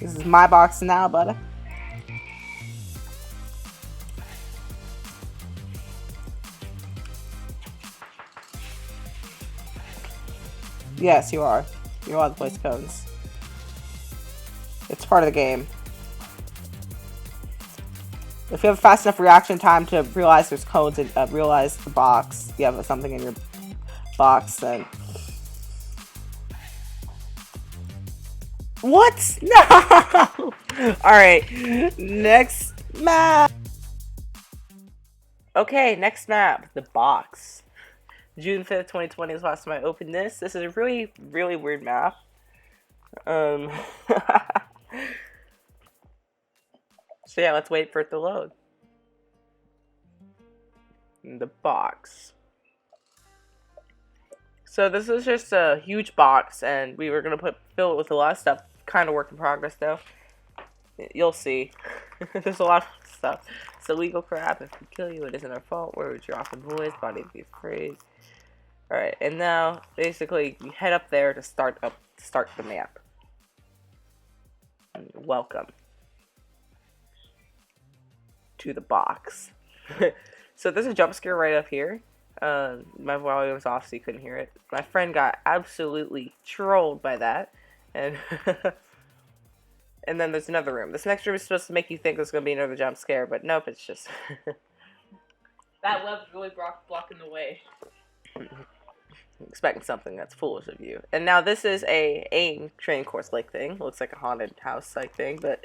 This is my box now, buddy. Yes, you are. You're allowed to place cones. It's part of the game. If you have fast enough reaction time to realize there's codes and realize the box, you have something in your box, then... What? No! Alright, next map! Okay, next map, the box. June 5th, 2020 is the last time I opened this. This is a really, really weird map. So yeah, let's wait for it to load. The box. So this is just a huge box, and we were gonna fill it with a lot of stuff. Kind of work in progress though. You'll see. There's a lot of stuff. It's illegal crap. If we kill you, it isn't our fault. Where would your awesome voice? Body be afraid. Alright, and now basically you head up there to start the map. And welcome to the box. So there's a jump scare right up here. My volume was off so you couldn't hear it. My friend got absolutely trolled by that. And and then there's another room. This next room is supposed to make you think there's going to be another jump scare, but nope, it's just... That web's really blocking the way. Expecting something that's foolish of you. And now this is a aim train course like thing. Looks like a haunted house like thing, but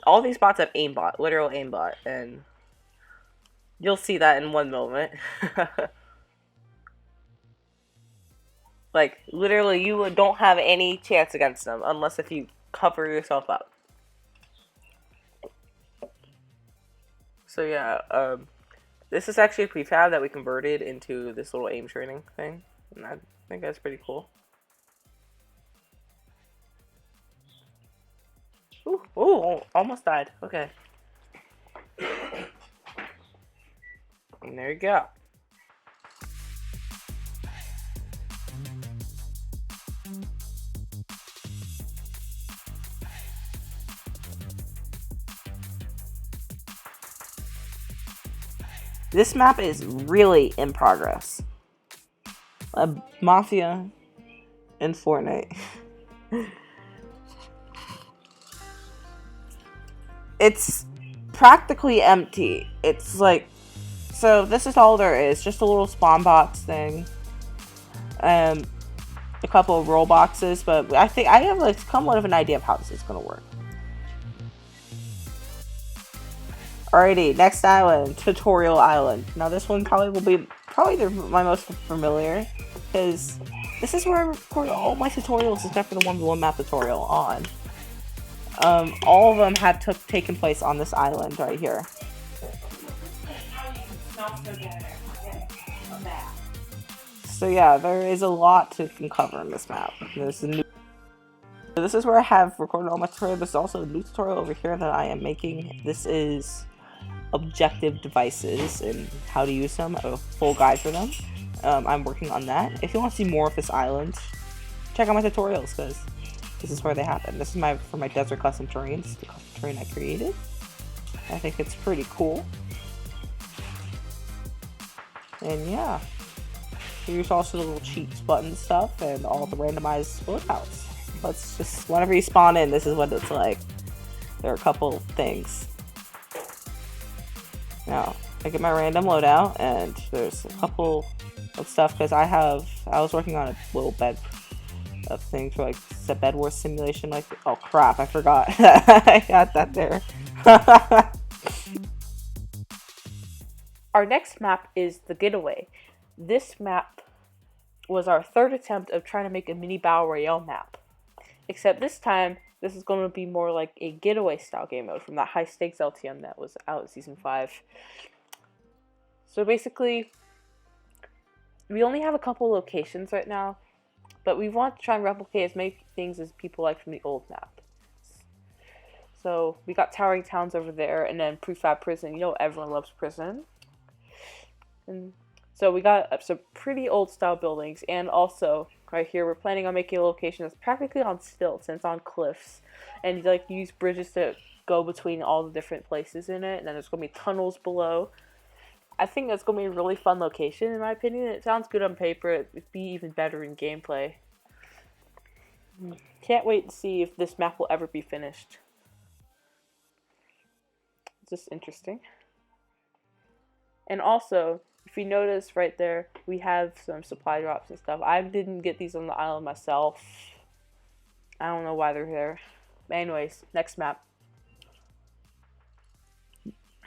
all these spots have aimbot, literal aimbot, and you'll see that in one moment. Like, literally, you don't have any chance against them unless if you cover yourself up. So yeah, this is actually a prefab that we converted into this little aim training thing. And I think that's pretty cool. Ooh, ooh, almost died. Okay. And there you go. This map is really in progress. Mafia in Fortnite. It's practically empty. It's like, so this is all there is. Just a little spawn box thing. A couple of roll boxes, but I think I have like somewhat of an idea of how this is gonna work. Alrighty, next island, Tutorial Island. Now this one probably will be my most familiar, because this is where I record all my tutorials except for the one map tutorial on. All of them have taken place on this island right here. So yeah, there is a lot to cover in this map. There's a new. So this is where I have recorded all my tutorials. There's also a new tutorial over here that I am making. This is objective devices and how to use them, a full guide for them. I'm working on that. If you want to see more of this island, check out my tutorials, because this is where they happen. This is for my desert custom terrain. This is the custom terrain I created. I think it's pretty cool. And yeah, here's also the little cheats button stuff and all the randomized loadouts. Let's just, whenever you spawn in, this is what it's like. There are a couple things. Now, I get my random loadout, and there's a couple of stuff because I was working on a little bed of things for like the Bed Wars simulation. Like, oh crap, I forgot. I got that there. Our next map is the Getaway. This map was our third attempt of trying to make a mini Battle Royale map. Except this time, this is going to be more like a getaway style game mode from that high stakes LTM that was out in Season 5. So basically, we only have a couple locations right now, but we want to try and replicate as many things as people like from the old map. So we got Towering Towns over there, and then Prefab Prison. You know everyone loves prison. And so we got some pretty old style buildings, and also right here we're planning on making a location that's practically on stilts and it's on cliffs, and you like use bridges to go between all the different places in it, and then there's gonna be tunnels below. I think that's gonna be a really fun location in my opinion. It sounds good on paper. It'd be even better in gameplay. Can't wait to see if this map will ever be finished. It's just interesting. And also, if you notice right there, we have some supply drops and stuff. I didn't get these on the island myself. I don't know why they're there. But anyways, next map.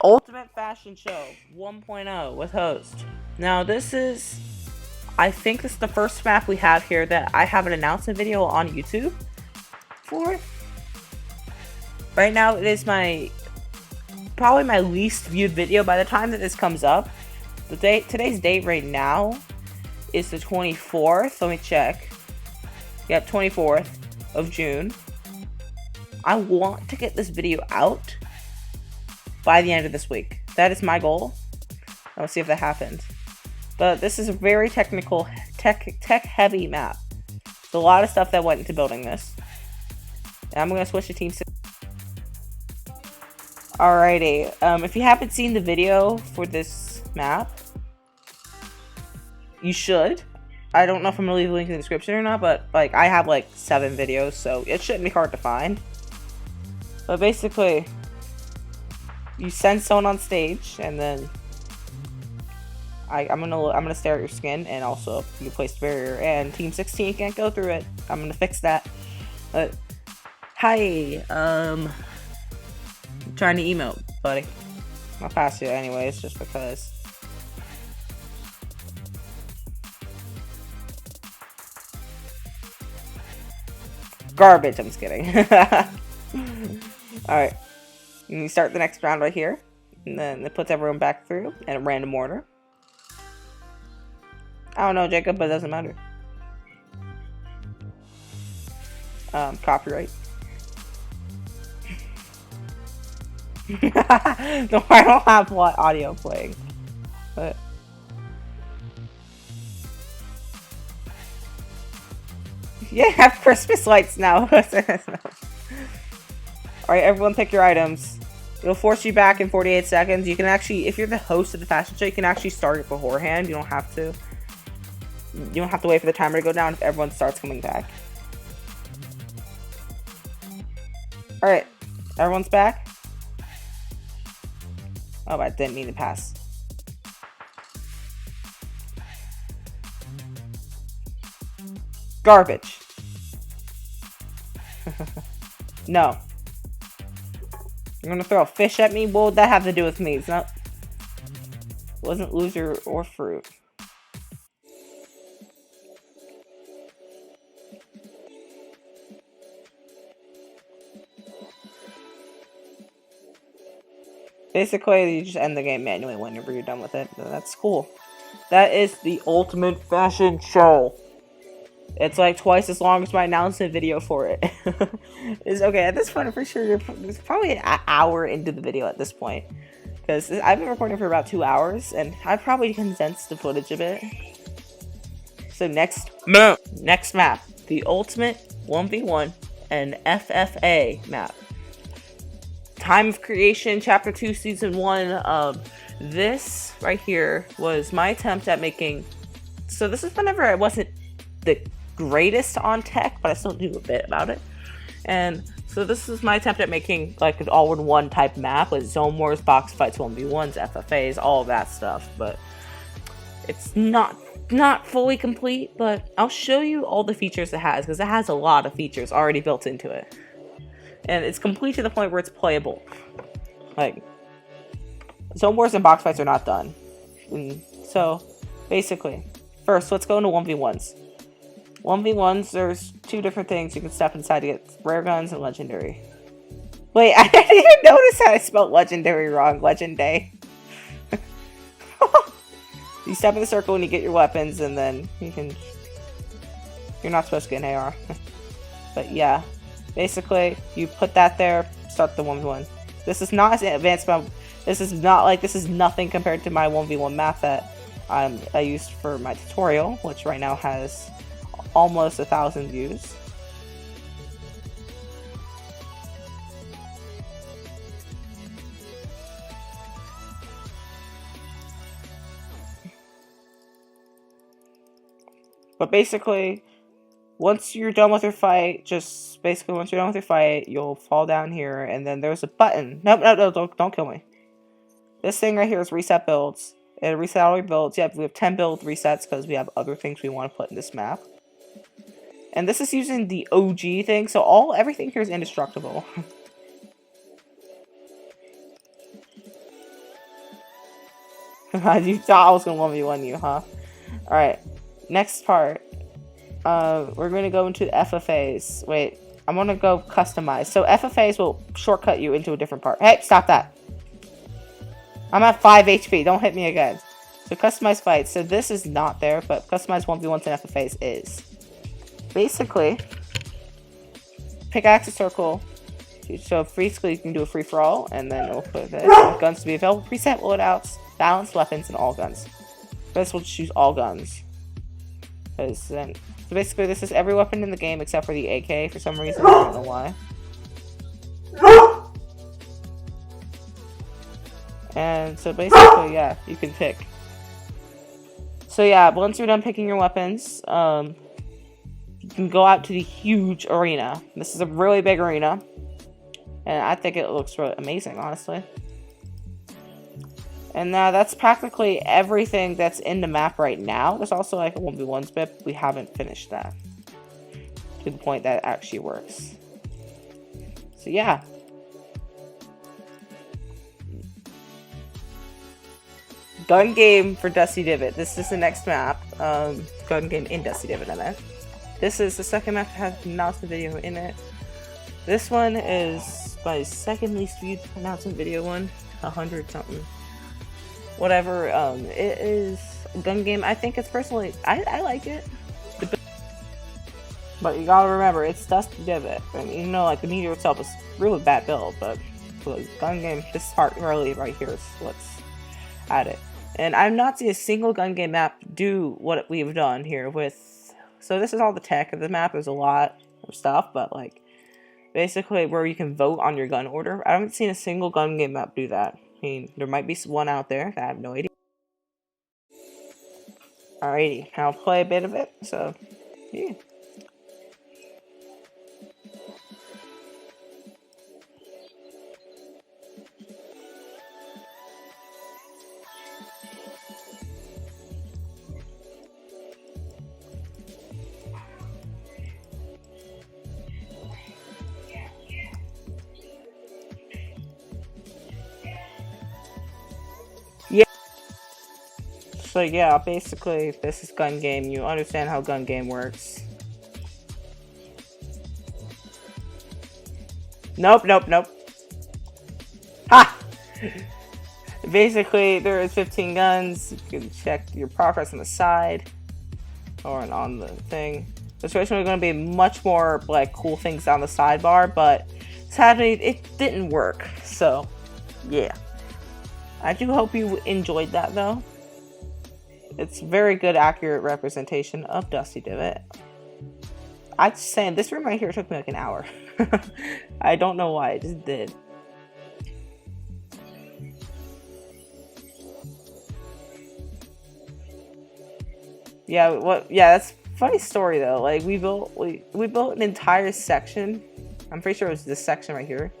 Ultimate Fashion Show 1.0 with host. Now this is, I think this is the first map we have here that I have an announcement video on YouTube for. Right now it is probably my least viewed video by the time that this comes up. Today's date right now is the 24th. Let me check. Yep, 24th of June. I want to get this video out by the end of this week. That is my goal. I'll see if that happens. But this is a very technical, tech heavy map. There's a lot of stuff that went into building this. And I'm gonna switch to Team 6. Alrighty. If you haven't seen the video for this map, you should. I don't know if I'm gonna leave a link in the description or not, but like I have like 7 videos, so it shouldn't be hard to find. But basically, you send someone on stage, and then I'm gonna stare at your skin, and also you place the barrier, and Team 16 can't go through it. I'm gonna fix that. But hi, I'm trying to emote, buddy. I'll pass you anyways, just because. Garbage, I'm just kidding. Alright. You start the next round right here. And then it puts everyone back through in a random order. I don't know, Jacob, but it doesn't matter. Copyright. No, I don't have audio playing. But yeah, have Christmas lights now. Alright, everyone pick your items. It'll force you back in 48 seconds. You can actually, if you're the host of the fashion show, you can actually start it beforehand. You don't have to. You don't have to wait for the timer to go down if everyone starts coming back. Alright, everyone's back. Oh, I didn't mean to pass. Garbage. No. You're gonna throw a fish at me? What would that have to do with me? It's not. It wasn't loser or fruit. Basically, you just end the game manually whenever you're done with it. That's cool. That is the ultimate fashion show. It's like twice as long as my announcement video for it. It's okay, at this point I'm pretty sure it's probably an hour into the video at this point. Because I've been recording for about 2 hours, and I probably condensed the footage a bit. So next map, the ultimate 1v1 and FFA map. Time of Creation, Chapter 2, Season 1. This right here was my attempt at making... So this is whenever I wasn't the greatest on tech, but I still knew a bit about it. And so this is my attempt at making like an all-in-one type map with zone wars, box fights, 1v1s, FFAs, all of that stuff. But it's not not fully complete, but I'll show you all the features it has, because it has a lot of features already built into it. And it's complete to the point where it's playable. Like, zone wars and box fights are not done. And so, basically, first, let's go into 1v1s. 1v1s, there's two different things you can step inside to get rare guns and legendary. Wait, I didn't even notice how I spelled legendary wrong. Legenday. You step in the circle and you get your weapons, and then you can... You're not supposed to get an AR. But yeah. Basically, you put that there, start the 1v1. This is not as advanced, but this is nothing compared to my 1v1 map that I used for my tutorial, which right now has almost 1,000 views. But basically, once you're done with your fight, you'll fall down here, and then there's a button. No, don't kill me. This thing right here is reset builds. It reset all your builds. Yeah, we have 10 build resets because we have other things we want to put in this map. And this is using the OG thing, so everything here is indestructible. You thought I was gonna 1v1 you, huh? Alright, next part. We're gonna go into FFAs. Wait, I'm gonna go customize. So FFAs will shortcut you into a different part. Hey, stop that! I'm at 5 HP, don't hit me again. So customize fights. So this is not there, but customize 1v1s and FFAs is. Basically, pickaxe a circle. So basically you can do a free-for-all, and then it'll put this. Guns to be available, preset loadouts, balanced weapons, and all guns. First we'll choose all guns. So basically this is every weapon in the game except for the AK for some reason, I don't know why. And so basically, yeah, you can pick. So yeah, once you're done picking your weapons, you can go out to the huge arena. This is a really big arena, and I think it looks really amazing, honestly. And now that's practically everything that's in the map right now. There's also like a 1v1s bit, but we haven't finished that to the point that it actually works. So yeah. Gun game for Dusty Divot. This is the next map. Gun game in Dusty Divot, I meant. This is the second map that has an announcement video in it. This one is my second least viewed announcement video one. 100 something. Whatever. It is a gun game. I think it's personally, I like it. But you gotta remember, it's Dusty Divot. And you know, like the meteor itself is really bad build, but for the gun game, this part really right here is what's at it. And I've not seen a single gun game map do what we've done here with. So this is all the tech of the map. There's a lot of stuff, but like basically where you can vote on your gun order. I haven't seen a single gun game map do that. I mean, there might be one out there. I have no idea. Alrighty, I'll play a bit of it. So yeah. So yeah, basically this is gun game. You understand how gun game works. Nope. Ha! Basically, there is 15 guns. You can check your progress on the side or on the thing. There's originally going to be much more like cool things on the sidebar, but sadly it didn't work. So yeah, I do hope you enjoyed that though. It's very good, accurate representation of Dusty Divot. I'm just saying, this room right here took me like an hour. I don't know why, it just did. Yeah, that's a funny story though. Like we built an entire section. I'm pretty sure it was this section right here.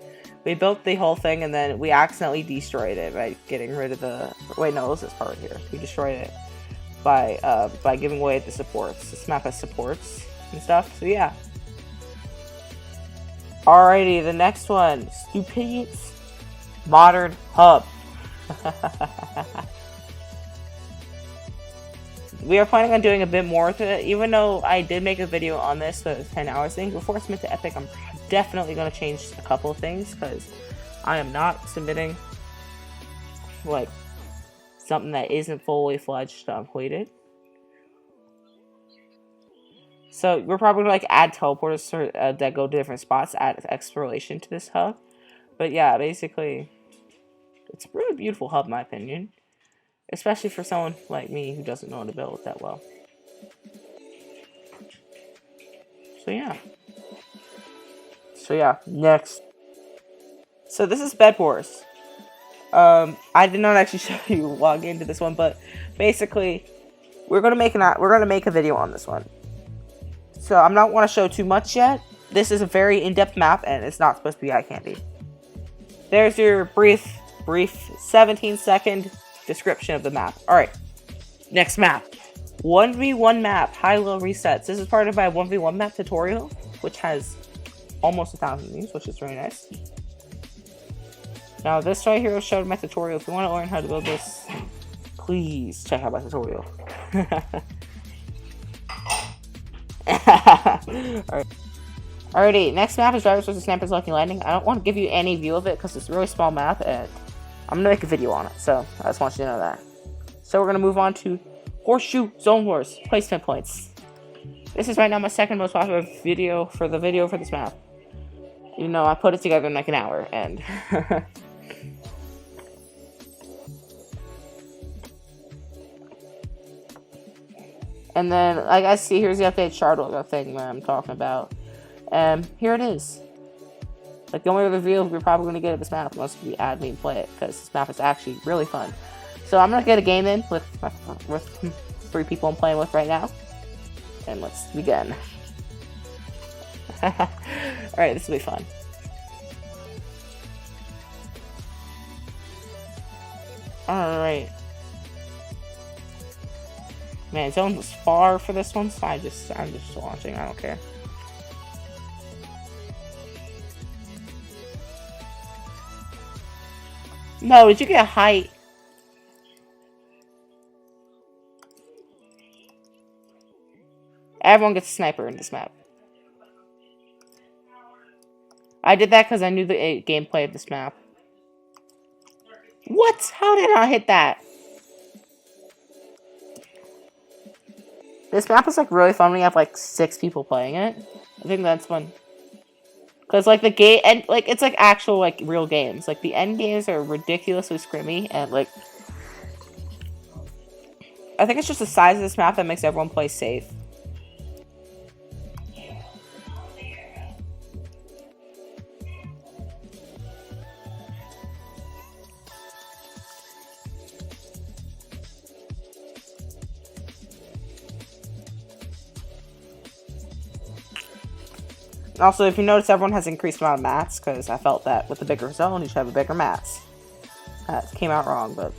We built the whole thing and then we accidentally destroyed it by getting rid of the. Wait, no, it was this part right here. We destroyed it. by giving away the supports. This map has supports and stuff. So yeah. Alrighty, the next one, Stupid's Modern Hub. We are planning on doing a bit more with it, even though I did make a video on this, the 10 hours thing. Before I submit to Epic, I'm definitely going to change a couple of things, because I am not submitting, like, something that isn't fully fledged completed. So we're probably going to, like, add teleporters that go to different spots, add exploration to this hub. But yeah, basically, it's a really beautiful hub, in my opinion. Especially for someone like me who doesn't know how to build it that well. So yeah, next. So this is Bed Wars. I did not actually show you log into this one, but basically, we're gonna make a video on this one. So I'm not want to show too much yet. This is a very in-depth map, and it's not supposed to be eye candy. There's your brief 17-second description of the map. Alright, next map. 1v1 map, high-low resets. This is part of my 1v1 map tutorial, which has almost 1,000 views, which is very nice. Now, this right here showed my tutorial. If you want to learn how to build this, please check out my tutorial. Alright. Alrighty, next map is Drivers vs. Snappers Lucky Landing. I don't want to give you any view of it because it's a really small map, and I'm going to make a video on it, so I just want you to know that. So we're going to move on to Horseshoe Zone Wars placement points. This is right now my second most popular video for this map. You know, I put it together in like an hour, and and then, like I see, here's the update chart logo thing that I'm talking about. And here it is. Like, the only other video we're probably going to get at this map unless we add me and play it, because this map is actually really fun. So I'm going to get a game in with 3 people I'm playing with right now. And let's begin. Alright, this will be fun. Alright. Man, zone was far for this one, so I'm just launching, I don't care. No, did you get height? Everyone gets a sniper in this map. I did that because I knew the gameplay of this map. What? How did I hit that? This map is like really fun when you have like 6 people playing it. I think that's fun. Cause like the game and like it's like actual like real games. Like the end games are ridiculously scrimmy and like I think it's just the size of this map that makes everyone play safe. Also, if you notice, everyone has increased amount of mats, because I felt that with the bigger zone, you should have a bigger mats. That came out wrong, but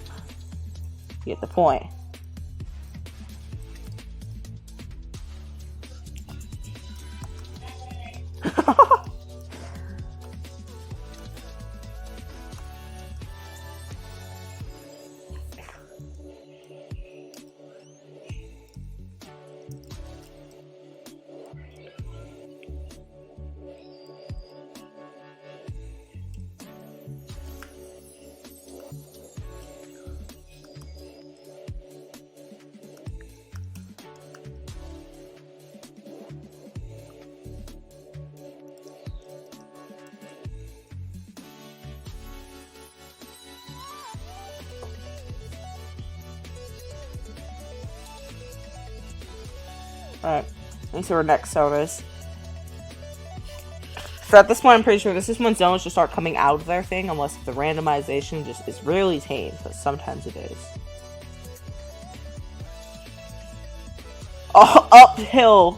you get the point. Alright, let's see where next zone is. So at this point, I'm pretty sure this is when zones just start coming out of their thing, unless the randomization just is really tame, but sometimes it is. Oh, uphill!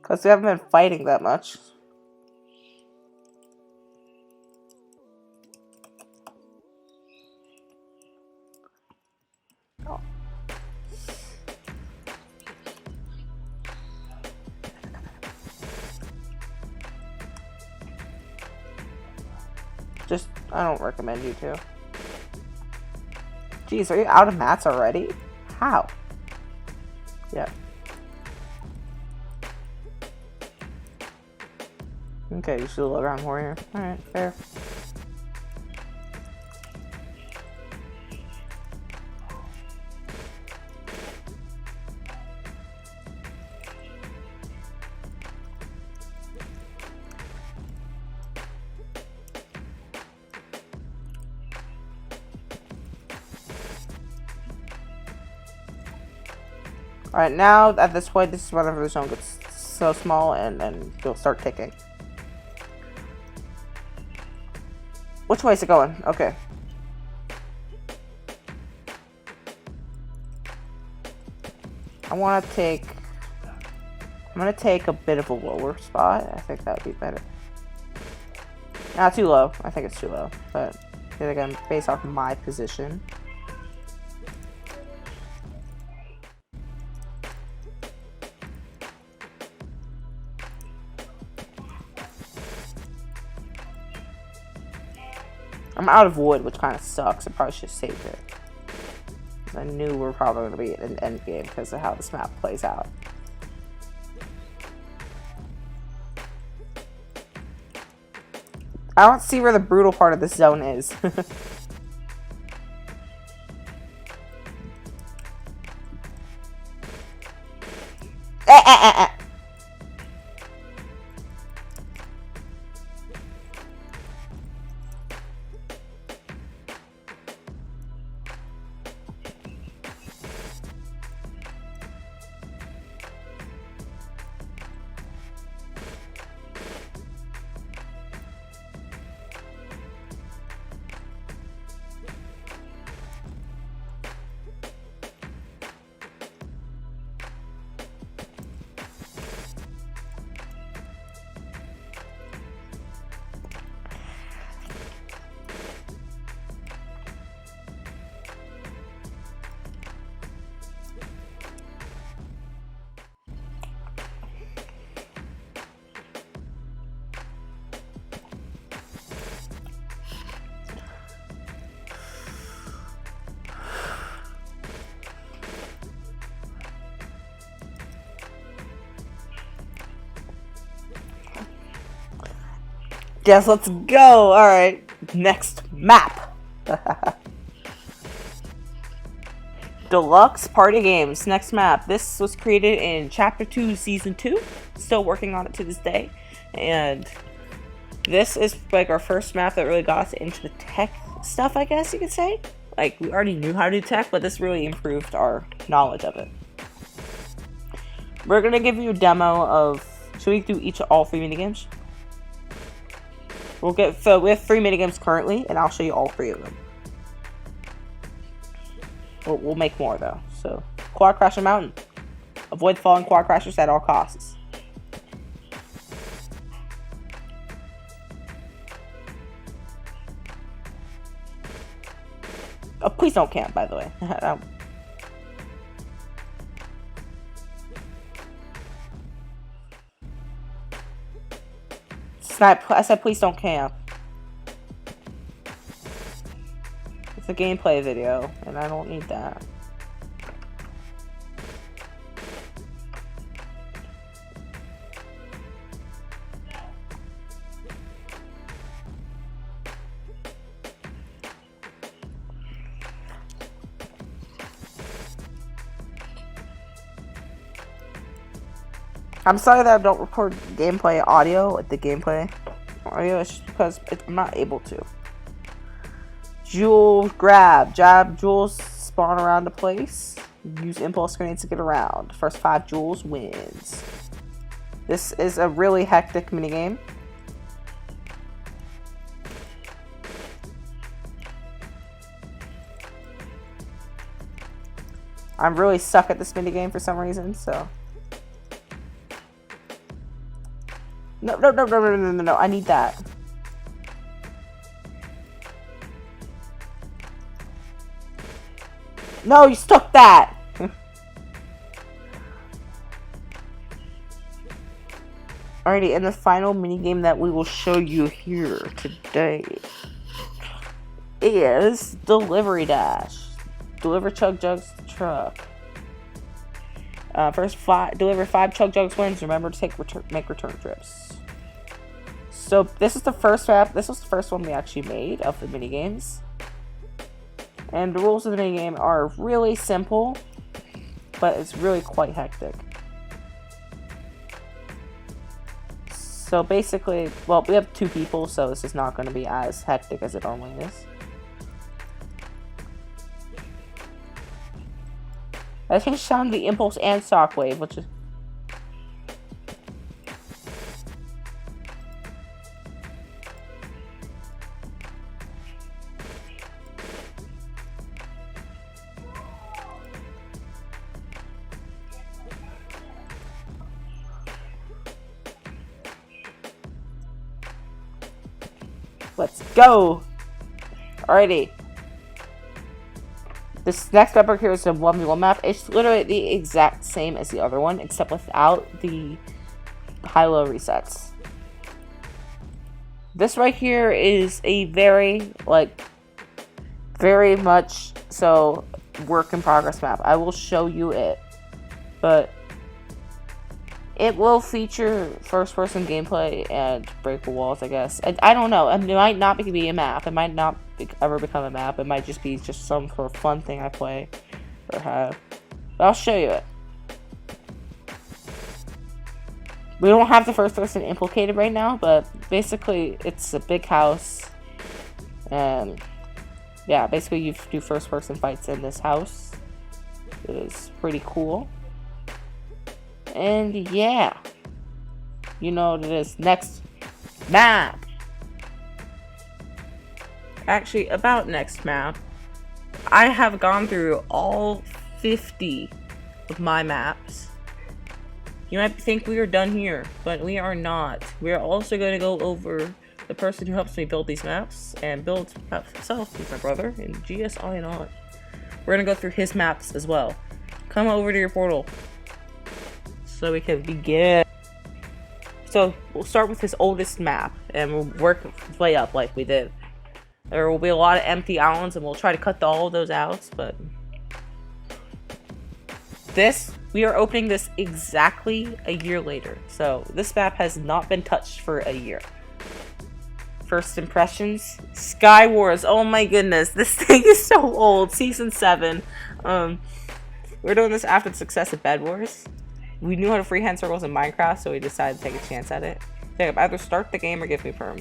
Because we haven't been fighting that much. Oh. Just, I don't recommend you to. Jeez, are you out of mats already? How? Yeah. Okay, you should look around warrior. Alright, fair. Alright, now at this point, this is whenever the zone gets so small and you'll start ticking. Which way is it going? Okay. I'm gonna take a bit of a lower spot. I think that would be better. Not too low. I think it's too low. But then again, based off my position. I'm out of wood, which kind of sucks. I probably should have saved it. I knew we were probably going to be in an end game because of how this map plays out. I don't see where the brutal part of this zone is. Guess let's go. All right, next map. Deluxe Party Games. Next map. This was created in Chapter 2, Season 2. Still working on it to this day. And this is like our first map that really got us into the tech stuff, I guess you could say. Like, we already knew how to do tech, but this really improved our knowledge of it. We're going to give you a demo of... Should we do all 3 minigames? So we have 3 minigames currently, and I'll show you all 3 of them. We'll make more though. So, Quad Crasher Mountain. Avoid falling quad crashers at all costs. Oh, please don't camp, by the way. Snipe. I said please don't camp. It's a gameplay video, and I don't need that. I'm sorry that I don't record gameplay audio, like the gameplay audio. It's just because I'm not able to. Jewel grab. Jab jewels spawn around the place. Use impulse grenades to get around. First 5 jewels wins. This is a really hectic minigame. I'm really suck at this minigame for some reason, so... No, no, no, no, no, no, no, no. I need that. No, you stuck that. Alrighty, and the final minigame that we will show you here today is Delivery Dash. Deliver Chug Jugs to truck. Deliver 5 Chug Jugs wins. Remember to make return trips. So this is the first map. This was the first one we actually made of the minigames. And the rules of the minigame are really simple, but it's really quite hectic. So basically, well, we have 2 people, so this is not going to be as hectic as it normally is. I changed sound the impulse and shockwave, which is... Let's go! Alrighty. This next map here is a 1v1 map. It's literally the exact same as the other one, except without the high-low resets. This right here is a very much so work in progress map. I will show you it, but it will feature first-person gameplay and breakable walls, I guess. I don't know. It might not be a map. It might not ever become a map. It might just be some sort of fun thing I play or have. But I'll show you it. We don't have the first person implicated right now, but basically it's a big house. And yeah, basically you do first-person fights in this house. It is pretty cool. And yeah, you know what it is. Next map. Actually, about next map, I have gone through all 50 of my maps. You might think we are done here, but we are not. We are also going to go over the person who helps me build these maps and build maps himself. He's my brother in GSI and on. We're going to go through his maps as well. Come over to your portal so we can begin. So we'll start with his oldest map and we'll work way up like we did. There will be a lot of empty islands and we'll try to cut all of those out, but we are opening this exactly a year later. So this map has not been touched for a year. First impressions, Sky Wars. Oh my goodness, this thing is so old. Season 7. We're doing this after the success of Bed Wars. We knew how to freehand circles in Minecraft, so we decided to take a chance at it. Jacob, either start the game or give me perm.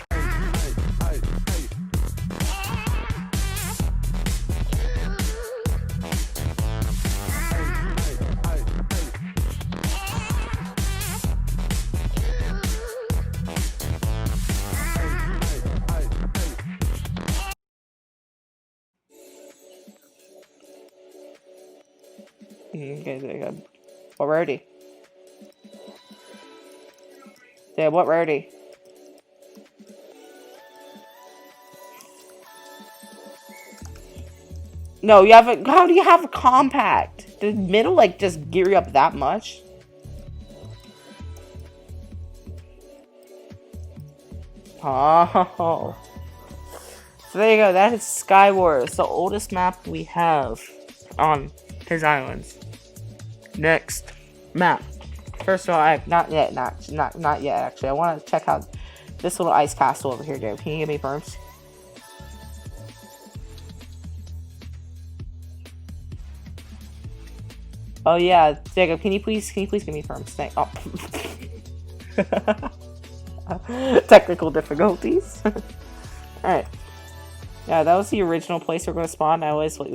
Okay, there you go. What rarity? Yeah, what rarity? No, you have a. How do you have a compact? Did middle just gear you up that much? Oh. So there you go. That is Sky Wars, the oldest map we have on his islands. Next map. First of all, not yet. Actually, I want to check out this little ice castle over here, dude. Can you give me perms? Oh yeah, Jacob. Can you please give me perms? Thank. Oh. Technical difficulties. All right. Yeah, that was the original place we're going to spawn. We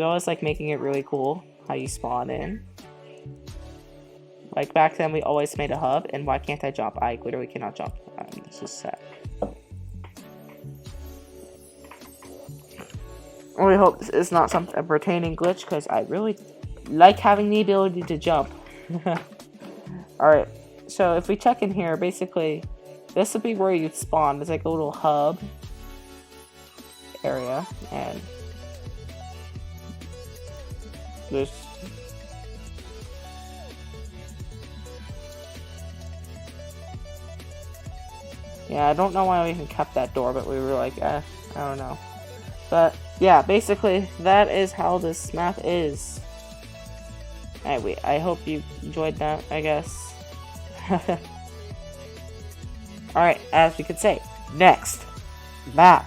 always like making it really cool how you spawn in. Like back then, we always made a hub, and why can't I jump? I literally cannot jump. This is sad. I really hope this is not a pertaining glitch, because I really like having the ability to jump. Alright, So if we check in here, basically, this would be where you'd spawn. There's like a little hub area, and there's yeah, I don't know why we even kept that door, but we were like, I don't know. But yeah, basically that is how this map is. Anyway, I hope you enjoyed that, I guess. Alright, as we could say, next map.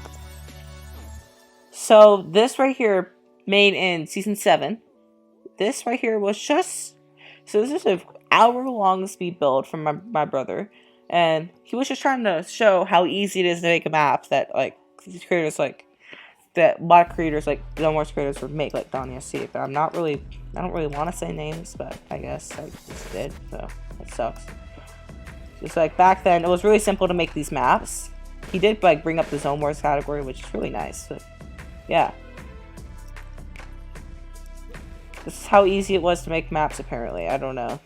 So this right here, made in season 7. This right here was just, so this is an hour-long speed build from my brother, and he was just trying to show how easy it is to make a map that like these creators like that a lot of creators like No More creators would make, like Donnie SC. But I don't really want to say names, but I guess I just did, so it sucks. Just like back then, it was really simple to make these maps. He did like bring up the Zone Wars category, which is really nice. But yeah, this is how easy it was to make maps. Apparently, I don't know.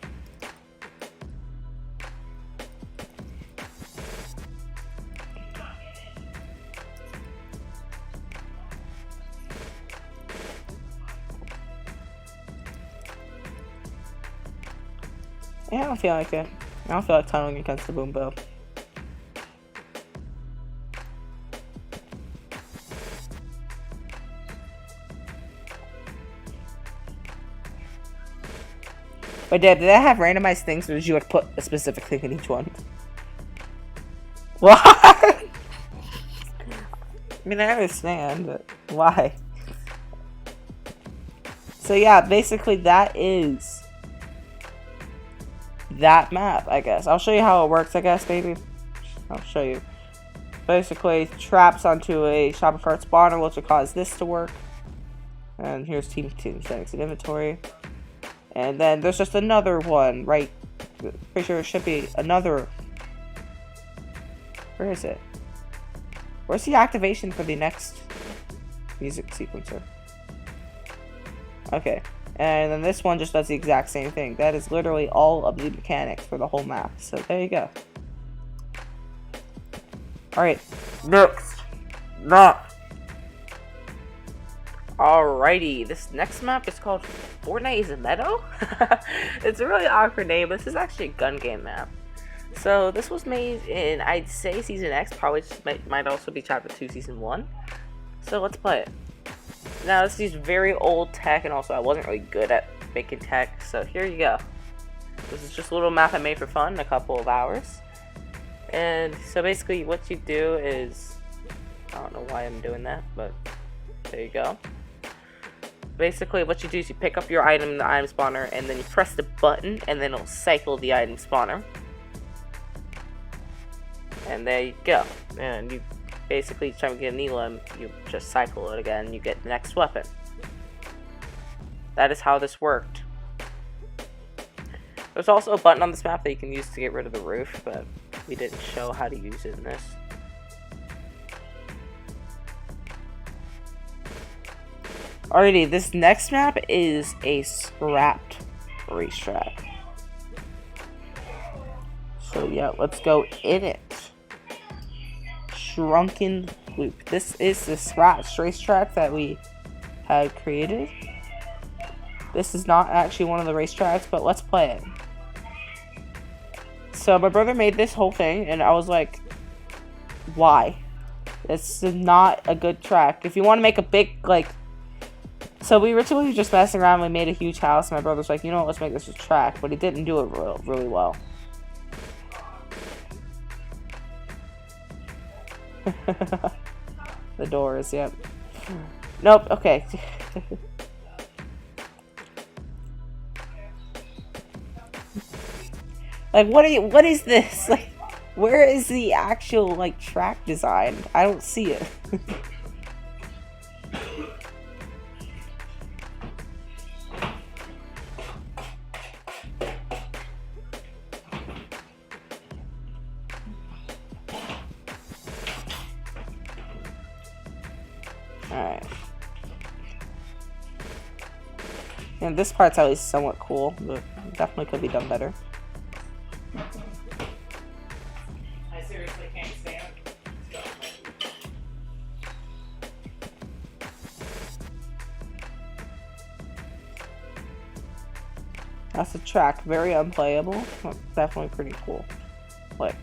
Yeah, I don't feel like it. I don't feel like tunneling against the boom bow. But did they have randomized things, or did you like put a specific thing in each one? What? I mean, I understand, but why? So yeah, basically that is that map, I guess. I'll show you how it works, I guess, maybe. I'll show you. Basically, traps onto a shopping cart spawner, which will cause this to work. And here's team settings and inventory. And then there's just another one, right? Pretty sure it should be another. Where is it? Where's the activation for the next music sequencer? Okay. And then this one just does the exact same thing. That is literally all of the mechanics for the whole map. So there you go. Alright, next map. Alrighty, this next map is called Fortnite is a Meadow? It's a really awkward name, but this is actually a gun game map. So this was made in, I'd say, Season X, probably might also be Chapter 2, Season 1. So let's play it. Now this is very old tech, and also I wasn't really good at making tech, so here you go. This is just a little map I made for fun in a couple of hours. And so basically what you do is, I don't know why I'm doing that, but there you go. Basically what you do is you pick up your item in the item spawner, and then you press the button, and then it'll cycle the item spawner. And there you go. And you basically try to get an elim, you just cycle it again, and you get the next weapon. That is how this worked. There's also a button on this map that you can use to get rid of the roof, but we didn't show how to use it in this. Alrighty, this next map is a scrapped racetrack. So yeah, let's go in it. Shrunken Loop. This is the scrapped racetrack that we had created. This is not actually one of the racetracks, but let's play it. So my brother made this whole thing, and I was like, why? It's not a good track. If you want to make a big, like, so we originally were just messing around, we made a huge house, and my brother's like, you know what, let's make this a track, but he didn't do it really well. The doors, yep. Nope, okay. Like, what is this? Like, where is the actual, like, track design? I don't see it. Alright. And this part's at least somewhat cool, but definitely could be done better. That's a track. Very unplayable. Definitely pretty cool. Like,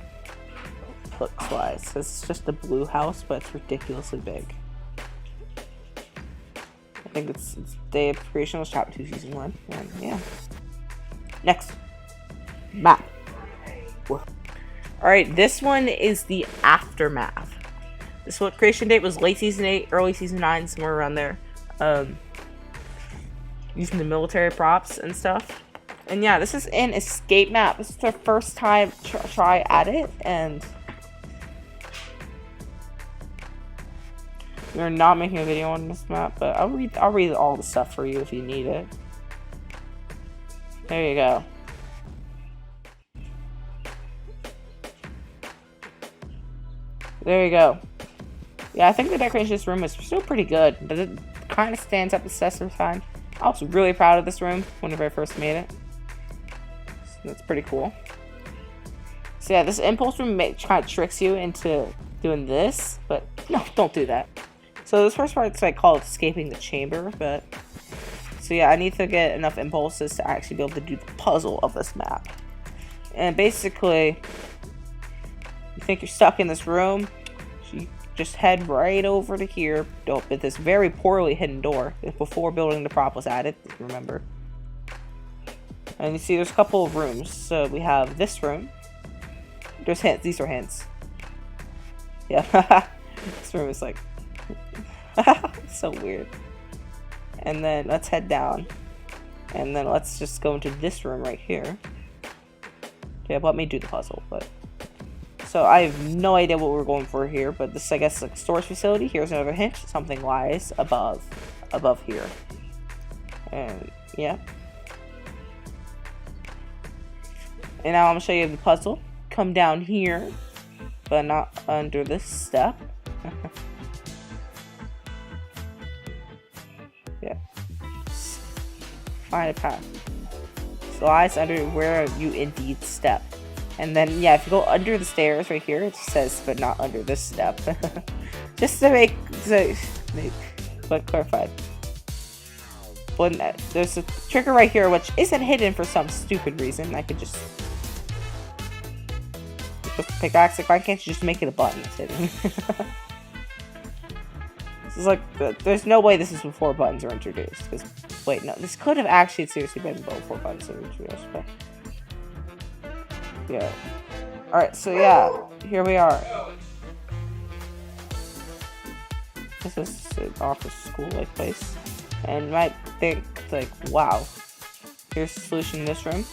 looks wise. It's just a blue house, but it's ridiculously big. I think it's Day of Creation was Chapter 2, Season 1. And yeah. Next. Map. Alright, this one is the Aftermath. This one, creation date was late Season 8, early Season 9, somewhere around there. Using the military props and stuff. And yeah, this is an escape map. This is their first time try at it, and we're not making a video on this map, but I'll read all the stuff for you if you need it. There you go. There you go. Yeah, I think the decoration of this room is still pretty good, but it kind of stands up the test of time. I was really proud of this room whenever I first made it. So that's pretty cool. So yeah, this impulse room kind of tricks you into doing this, but no, don't do that. So this first part's like called escaping the chamber, but so yeah, I need to get enough impulses to actually be able to do the puzzle of this map. And basically, you think you're stuck in this room, so you just head right over to here, at this very poorly hidden door before building the prop was added, remember. And you see there's a couple of rooms. So we have this room. There's hints, these are hints. Yeah, this room is like so weird. And then let's head down. And then let's just go into this room right here. Yeah, let me do the puzzle, but so I have no idea what we're going for here, but this, I guess, is like a storage facility. Here's another hint. Something lies above here. And yeah. And now I'm gonna show you the puzzle. Come down here, but not under this step. Yeah. Find a path. So lies under where you indeed step. And then, yeah, if you go under the stairs right here, it says, but not under this step. Just to make but clarified. When there's a trigger right here, which isn't hidden for some stupid reason. I could just pickaxe it. Why can't you just make it a button that's hidden? This is like, there's no way this is before buttons are introduced. Because, wait, no, this could have actually seriously been before buttons are introduced, but yeah. Alright, so yeah, here we are. This is an office school-like place. And you might think, like, wow, here's the solution in this room.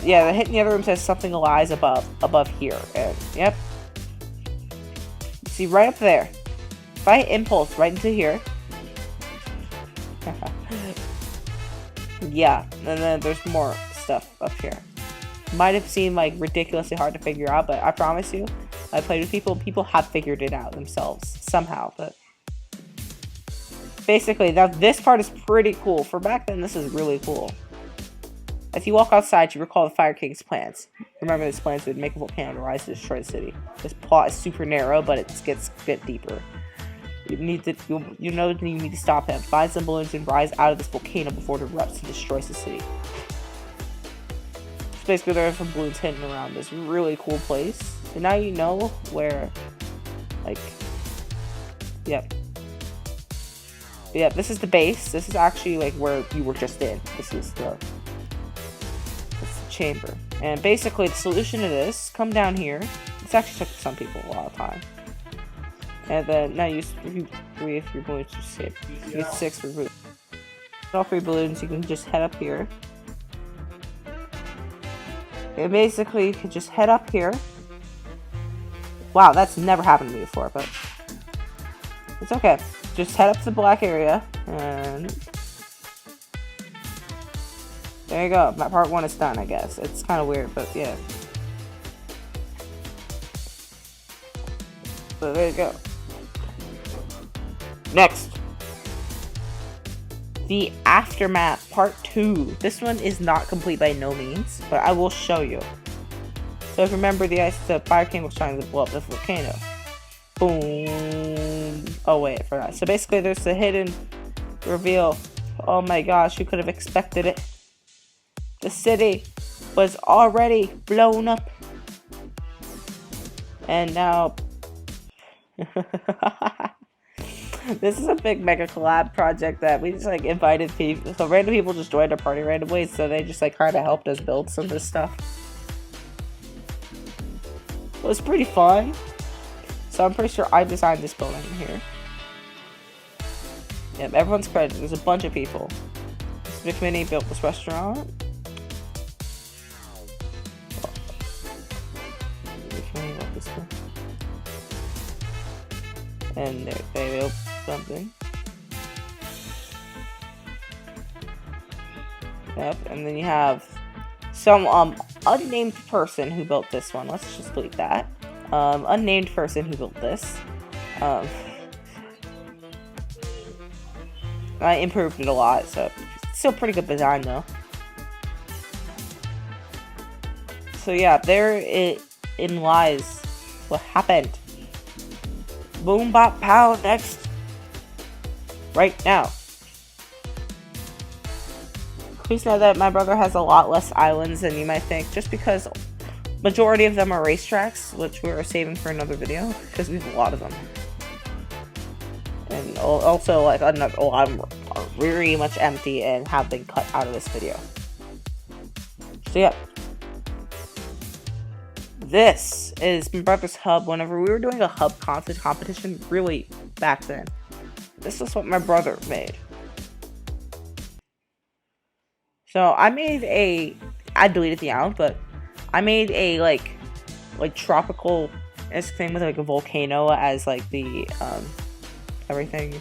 Yeah, the hint in the other room says something lies above here. And, yep. See, right up there. If I hit impulse right into here. Yeah, and then there's more stuff up here. Might have seemed like ridiculously hard to figure out, but I promise you, I played with people have figured it out themselves somehow. But basically, now this part is pretty cool. For back then, this is really cool. As you walk outside, you recall the Fire King's plans. Remember, his plans would make a volcano rise to destroy the city. This plot is super narrow, but it gets a bit deeper. You need to stop him. Find some balloons and rise out of this volcano before it erupts and destroys the city. So basically, there are some balloons hidden around this really cool place. So now you know where, like, yep. Yeah, this is the base. This is actually like where you were just in. This is the chamber. And basically, the solution to this, come down here. It's actually took some people a lot of time. And then now use 3 if you're going to escape. Use 6 for balloons. All 3 balloons, you can just head up here. And basically, you can just head up here. Wow, that's never happened to me before, but it's okay. Just head up to the black area, and there you go. Part 1 is done, I guess. It's kind of weird, but yeah. So there you go. Next, the Aftermath Part 2. This one is not complete by no means, but I will show you. So if you remember, the Fire King was trying to blow up the volcano. Boom. Oh wait, I forgot. So basically there's the hidden reveal. Oh my gosh, who could have expected it? The city was already blown up. And now... This is a big mega collab project that we just like invited people. So random people just joined our party randomly. So they just like kind of helped us build some of this stuff. It was pretty fun. So I'm pretty sure I designed this building here. Yep, everyone's credited. There's a bunch of people. This Mini built this restaurant. And they built something. Yep, and then you have some unnamed person who built this one. Let's just delete that. Unnamed person who built this. I improved it a lot, so still pretty good design though. So yeah, therein lies what happened. Boom bop pow next. Right now. Please know that my brother has a lot less islands than you might think, just because majority of them are racetracks, which we are saving for another video, because we have a lot of them. And also, like, a lot of them are very much empty and have been cut out of this video. So yeah. This is my brother's hub. Whenever we were doing a hub competition, really back then, this is what my brother made. So I made I deleted the island, but I made a like tropical thing with like a volcano as like the everything,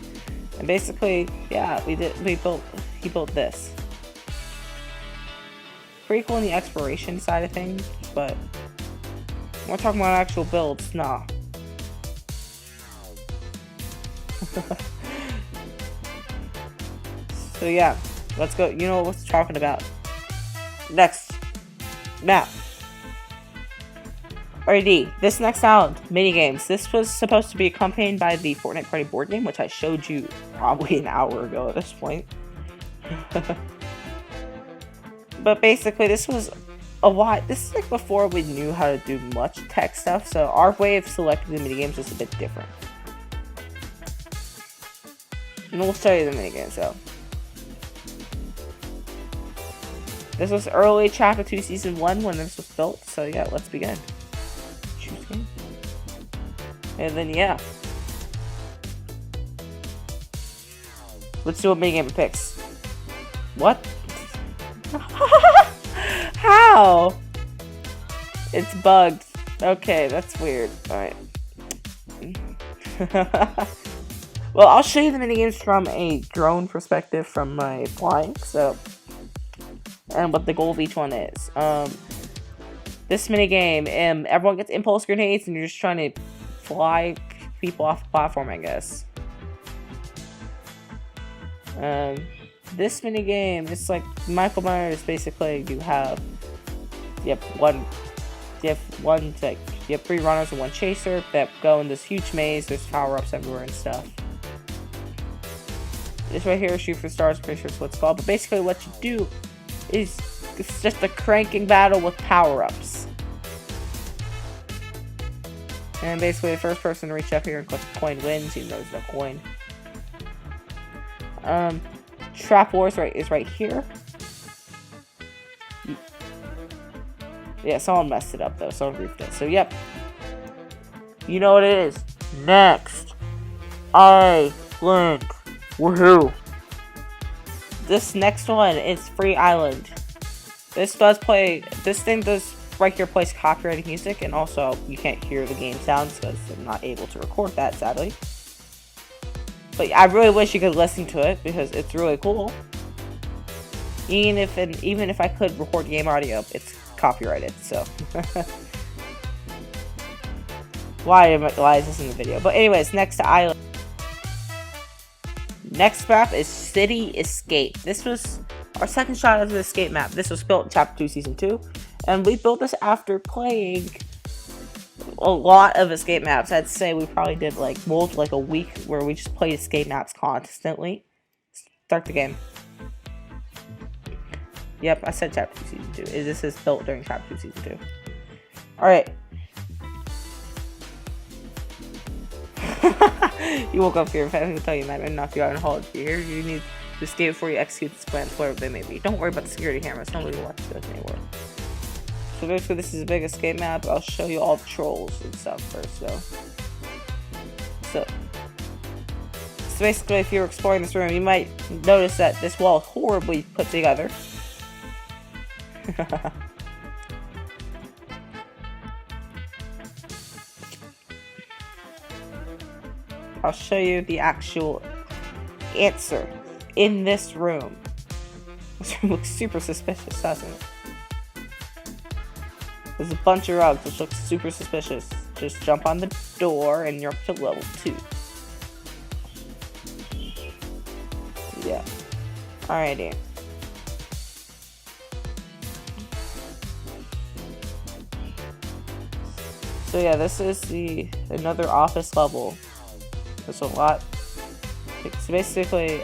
and basically, yeah, he built this. Pretty cool in the exploration side of things, but we're talking about actual builds, nah. So yeah, let's go. You know what we're talking about. Next map. Alrighty, this next island, minigames. This was supposed to be accompanied by the Fortnite Party board game, which I showed you probably an hour ago at this point. But basically, this was a lot. This is like before we knew how to do much tech stuff, so our way of selecting the minigames was a bit different. And we'll show you the minigames, so. This was early Chapter 2 Season 1 when this was built, so yeah, let's begin. Choose game. And then, yeah. Let's do a minigame it picks. What? How? It's bugged. Okay, that's weird. Alright. Well, I'll show you the minigames from a drone perspective from my flying, so. And what the goal of each one is. This minigame, everyone gets impulse grenades and you're just trying to fly people off the platform, I guess. This minigame, it's like Michael Myers. Basically, you have three runners and one chaser that go in this huge maze. There's power-ups everywhere and stuff. This right here, shoot for stars, pretty sure it's what it's called. But basically what you do is it's just a cranking battle with power-ups. And basically the first person to reach up here and click the coin wins, even though there's no coin. Trap War is right here. Yeah, someone messed it up though, someone goofed it. So yep. You know what it is. Next. Island. Woohoo. This next one is Free Island. This thing does right here plays copyrighted music, and also you can't hear the game sounds because I'm not able to record that, sadly. But I really wish you could listen to it because it's really cool. Even if I could record game audio, it's copyrighted, so. Why is this in the video? But anyways, next to Island. Next map is City Escape. This was our second shot of the escape map. This was built in Chapter 2 Season 2. And we built this after playing a lot of escape maps. I'd say we probably did like a week where we just played escape maps constantly. Start the game. Yep, I said Chapter 2 Season 2. This is built during Chapter 2 Season 2. Alright. You woke up here, family will tell you, man, and knock you out in Hall. Here, you need to escape before you execute this plan, whatever they may be. Don't worry about the security cameras. Nobody will watch this anywhere. So basically, this is a big escape map. I'll show you all the trolls and stuff first, though. So basically, if you're exploring this room, you might notice that this wall is horribly put together. I'll show you the actual answer in this room. This room looks super suspicious, doesn't it? There's a bunch of rugs which looks super suspicious. Just jump on the door and you're up to level 2. Yeah. Alrighty. So yeah, this is another office level. There's a lot. So basically,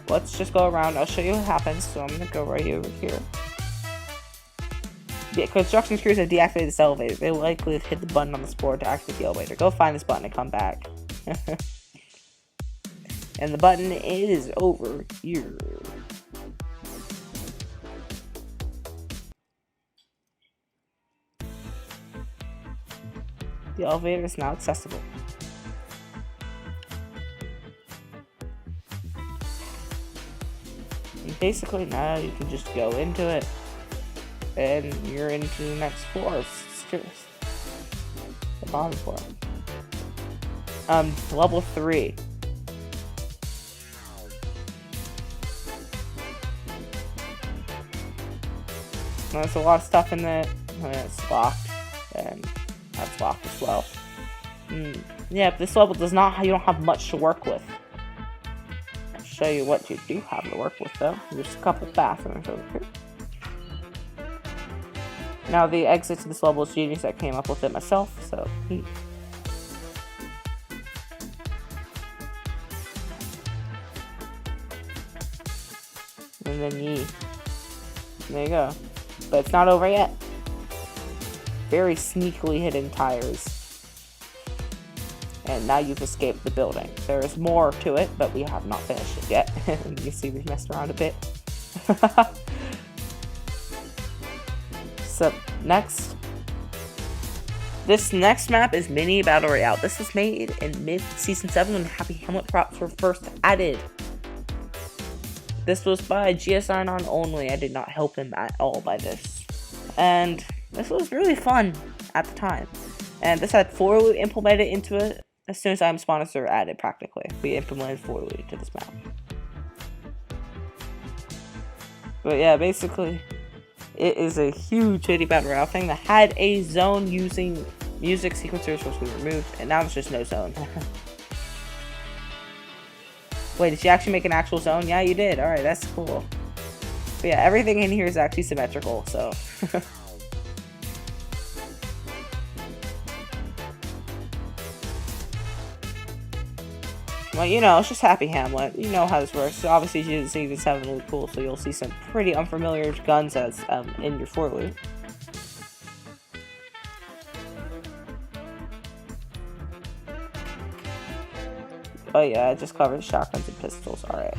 let's just go around. I'll show you what happens. So I'm gonna go right over here. The construction crews have deactivated this elevator. They likely have hit the button on this board to activate the elevator. Go find this button and come back. And the button is over here. The elevator is now accessible. And basically now you can just go into it and you're into the next floor. It's just the bottom floor. Level 3. Now, there's a lot of stuff in it. It's locked, and that's locked as well. Yeah, this level does not. You don't have much to work with. I'll show you what you do have to work with, though. There's a couple bathrooms over here. Now, the exit to this level is genius. I came up with it myself, so. And then there you go. But it's not over yet. Very sneakily hidden tires. And now you've escaped the building. There is more to it, but we have not finished it yet. You see we've messed around a bit. So, next. This next map is Mini Battle Royale. This was made in mid-season 7 when Happy Helmet props were first added. This was by GS99 only. I did not help him at all by this. And this was really fun at the time. And this had 4 loot implemented into it as soon as I'm sponsor added practically. We implemented 4 loot to this map. But yeah, basically, it is a huge Mini Battle Royale thing that had a zone using music sequencers which we removed, and now there's just no zone. Wait, did you actually make an actual zone? Yeah, you did. Alright, that's cool. But yeah, everything in here is actually symmetrical, so. Well, you know, it's just Happy Hamlet. You know how this works. So obviously, you didn't see this having loot pool, so you'll see some pretty unfamiliar guns as in your 4 loot. Oh yeah, I just covered shotguns and pistols. Alright.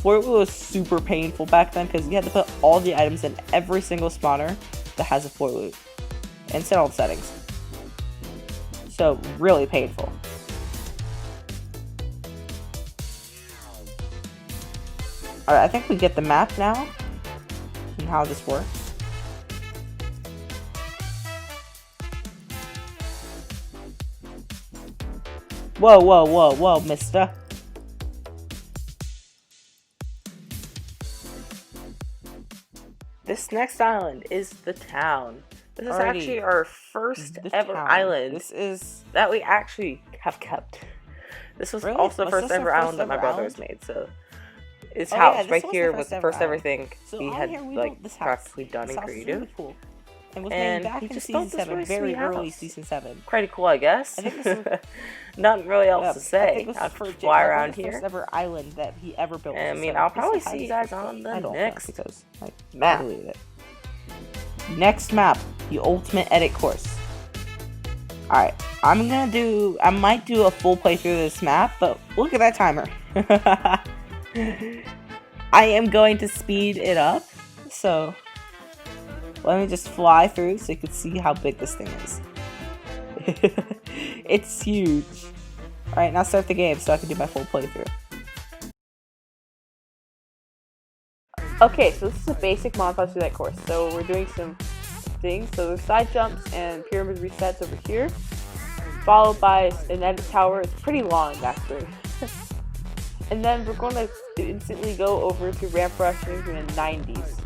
Fort was super painful back then because you had to put all the items in every single spawner that has a Fort loot and set all the settings. So really painful. Alright, I think we get the map now and how this works. Whoa, whoa, whoa, whoa, mister. This next island is the town. This is actually our first ever island. This is that we actually have kept. This was Really? also the Was first this our ever first island that my ever brothers island? made. So his Oh, house yeah, this right was here the was the first first ever ever thing So he on had here we like built this house. practically done This in house is creative. really cool. And was made And back he in just season built this 7, really very sweet early house. season 7. Pretty cool, I guess. I think this was, Nothing really else yeah, to I say. think this I'll was for fly my around brother's first here. ever island that he ever built. And I mean, So I'll this probably is how see you he guys built on it. the I don't next because I map. deleted it. Next map, the ultimate edit course. Alright, I might do a full playthrough of this map, but look at that timer. I am going to speed it up, so let me just fly through so you can see how big this thing is. It's huge. Alright, now start the game so I can do my full playthrough. Okay, so this is a basic montage to that course. So we're doing some things. So there's side jumps and pyramid resets over here, followed by an edit tower. It's pretty long, actually. And then we're going to instantly go over to ramp rushing in the 90s.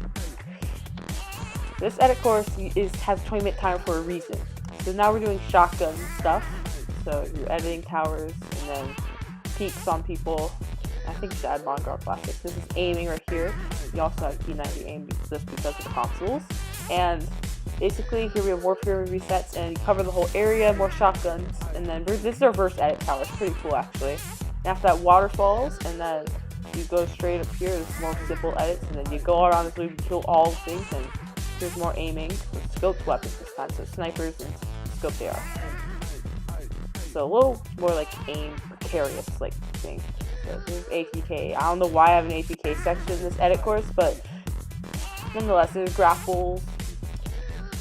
This edit course has 20-minute timer for a reason. So now we're doing shotgun stuff. So you're editing towers and then peaks on people. I think you should add Mongar Classics. This is aiming right here. You also have P90 aim just because of the consoles. And basically here we have more pyramid resets and you cover the whole area, more shotguns, and then this is our reverse edit tower. It's pretty cool actually. And after that, waterfalls, and then you go straight up here. There's more simple edits, and then you go around this loop and kill all the things, and there's more aiming with scoped weapons this time, so snipers and scoped AR. So a little more like aim precarious like thing. So there's APK. I don't know why I have an APK section in this edit course, but nonetheless, there's grapples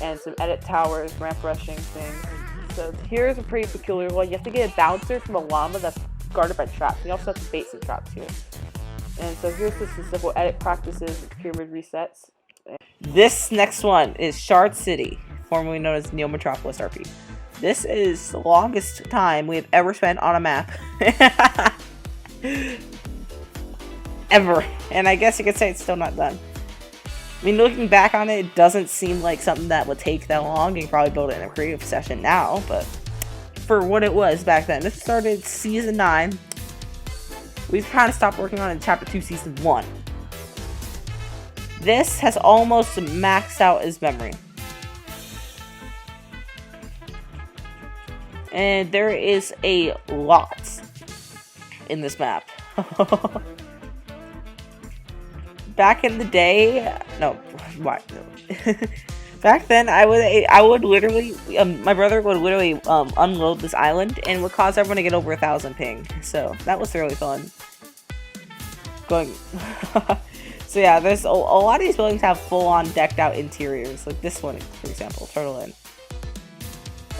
and some edit towers, ramp rushing things. So here's a pretty peculiar one. You have to get a bouncer from a llama that's guarded by traps. You also have to bait some traps here. And so here's just some simple edit practices with pyramid resets. This next one is Shard City, formerly known as Neo Metropolis RP. This is the longest time we have ever spent on a map. Ever. And I guess you could say it's still not done. I mean, looking back on it, it doesn't seem like something that would take that long. You can probably build it in a creative session now, but for what it was back then. This started season 9. We've kind of stopped working on it in chapter 2, season 1. This has almost maxed out as memory. And there is a lot in this map. Back in the day, no, what? No. Back then, I would literally, my brother would literally unload this island, and would cause everyone to get over 1,000 ping. So that was really fun. So yeah, there's a lot of these buildings have full-on decked out interiors, like this one, for example, Turtle Inn.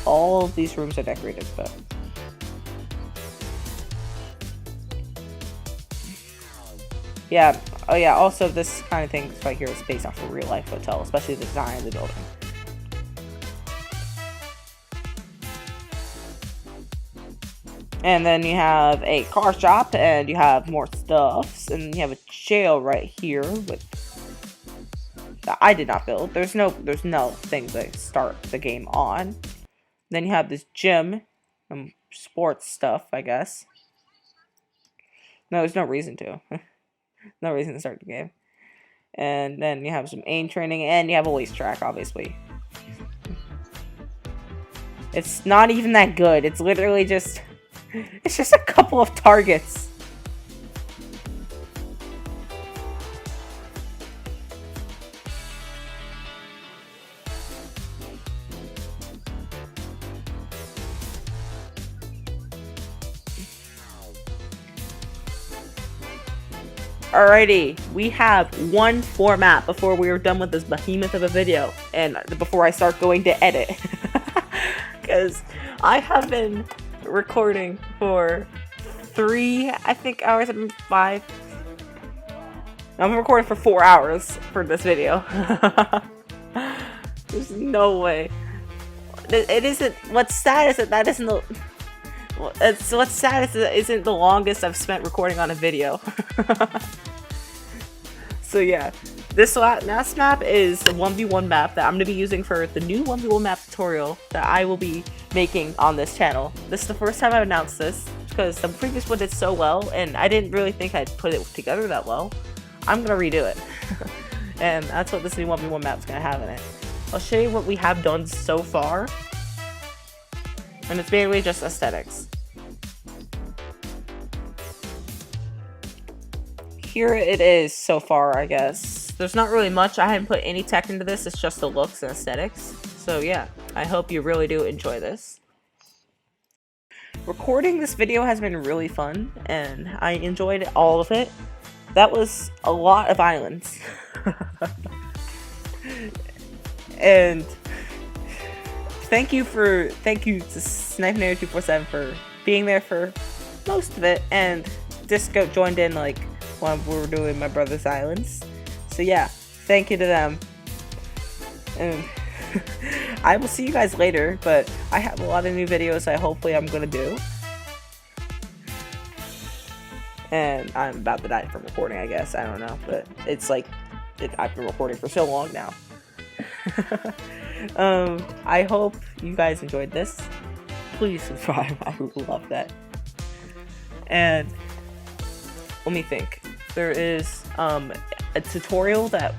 All of these rooms are decorated, but yeah. Oh yeah, also this kind of thing right here is based off a real life hotel, especially the design of the building. And then you have a car shop, and you have more stuffs, and you have a jail right here with that I did not build. There's no thing to start the game on. Then you have this gym, sports stuff, I guess. No, there's no reason to. No reason to start the game. And then you have some aim training, and you have a waist track, obviously. It's not even that good. It's literally just... It's just a couple of targets. Alrighty, we have one format before we are done with this behemoth of a video, and before I start going to edit. Because I have been recording for 3, I think, hours and 5. I'm recording for 4 hours for this video. There's no way. It isn't. What's sad is that isn't the. What's sad is it isn't the longest I've spent recording on a video. So yeah, this last map is the 1v1 map that I'm going to be using for the new 1v1 map tutorial that I will be making on this channel. This is the first time I've announced this. because the previous one did so well, and I didn't really think I'd put it together that well. I'm gonna redo it. And that's what this new 1v1 map's gonna have in it. I'll show you what we have done so far. And it's mainly just aesthetics. Here it is so far, I guess. There's not really much. I haven't put any tech into this. It's just the looks and aesthetics. So yeah, I hope you really do enjoy this. Recording this video has been really fun, and I enjoyed all of it. That was a lot of islands. And thank you to Sniper247 for being there for most of it, and Disco joined in like when we were doing my brother's islands. So yeah, thank you to them. And I will see you guys later, but I have a lot of new videos I'm gonna do. And I'm about to die from recording, I guess. I don't know, but it's like I've been recording for so long now. I hope you guys enjoyed this. Please subscribe. I would love that. And let me think. There is a tutorial that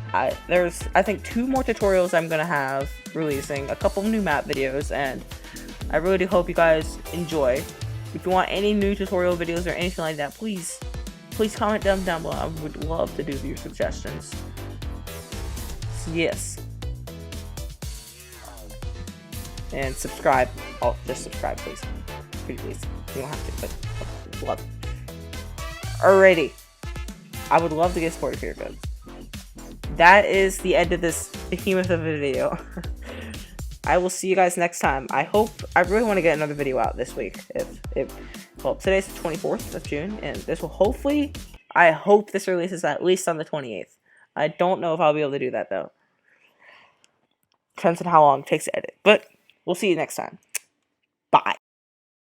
there's I think 2 more tutorials I'm gonna have releasing, a couple new map videos, and I really do hope you guys enjoy. If you want any new tutorial videos or anything like that, please comment them down below. I would love to do your suggestions. So yes. And subscribe. Oh, just subscribe, please. Pretty please. You don't have to, but I would love. Alrighty. I would love to get supported for your codes. That is the end of this behemoth of a video. I will see you guys next time. I really want to get another video out this week. Well, today's the 24th of June, and this will hopefully, I hope this releases at least on the 28th. I don't know if I'll be able to do that, though. Depends on how long it takes to edit. But we'll see you next time. Bye.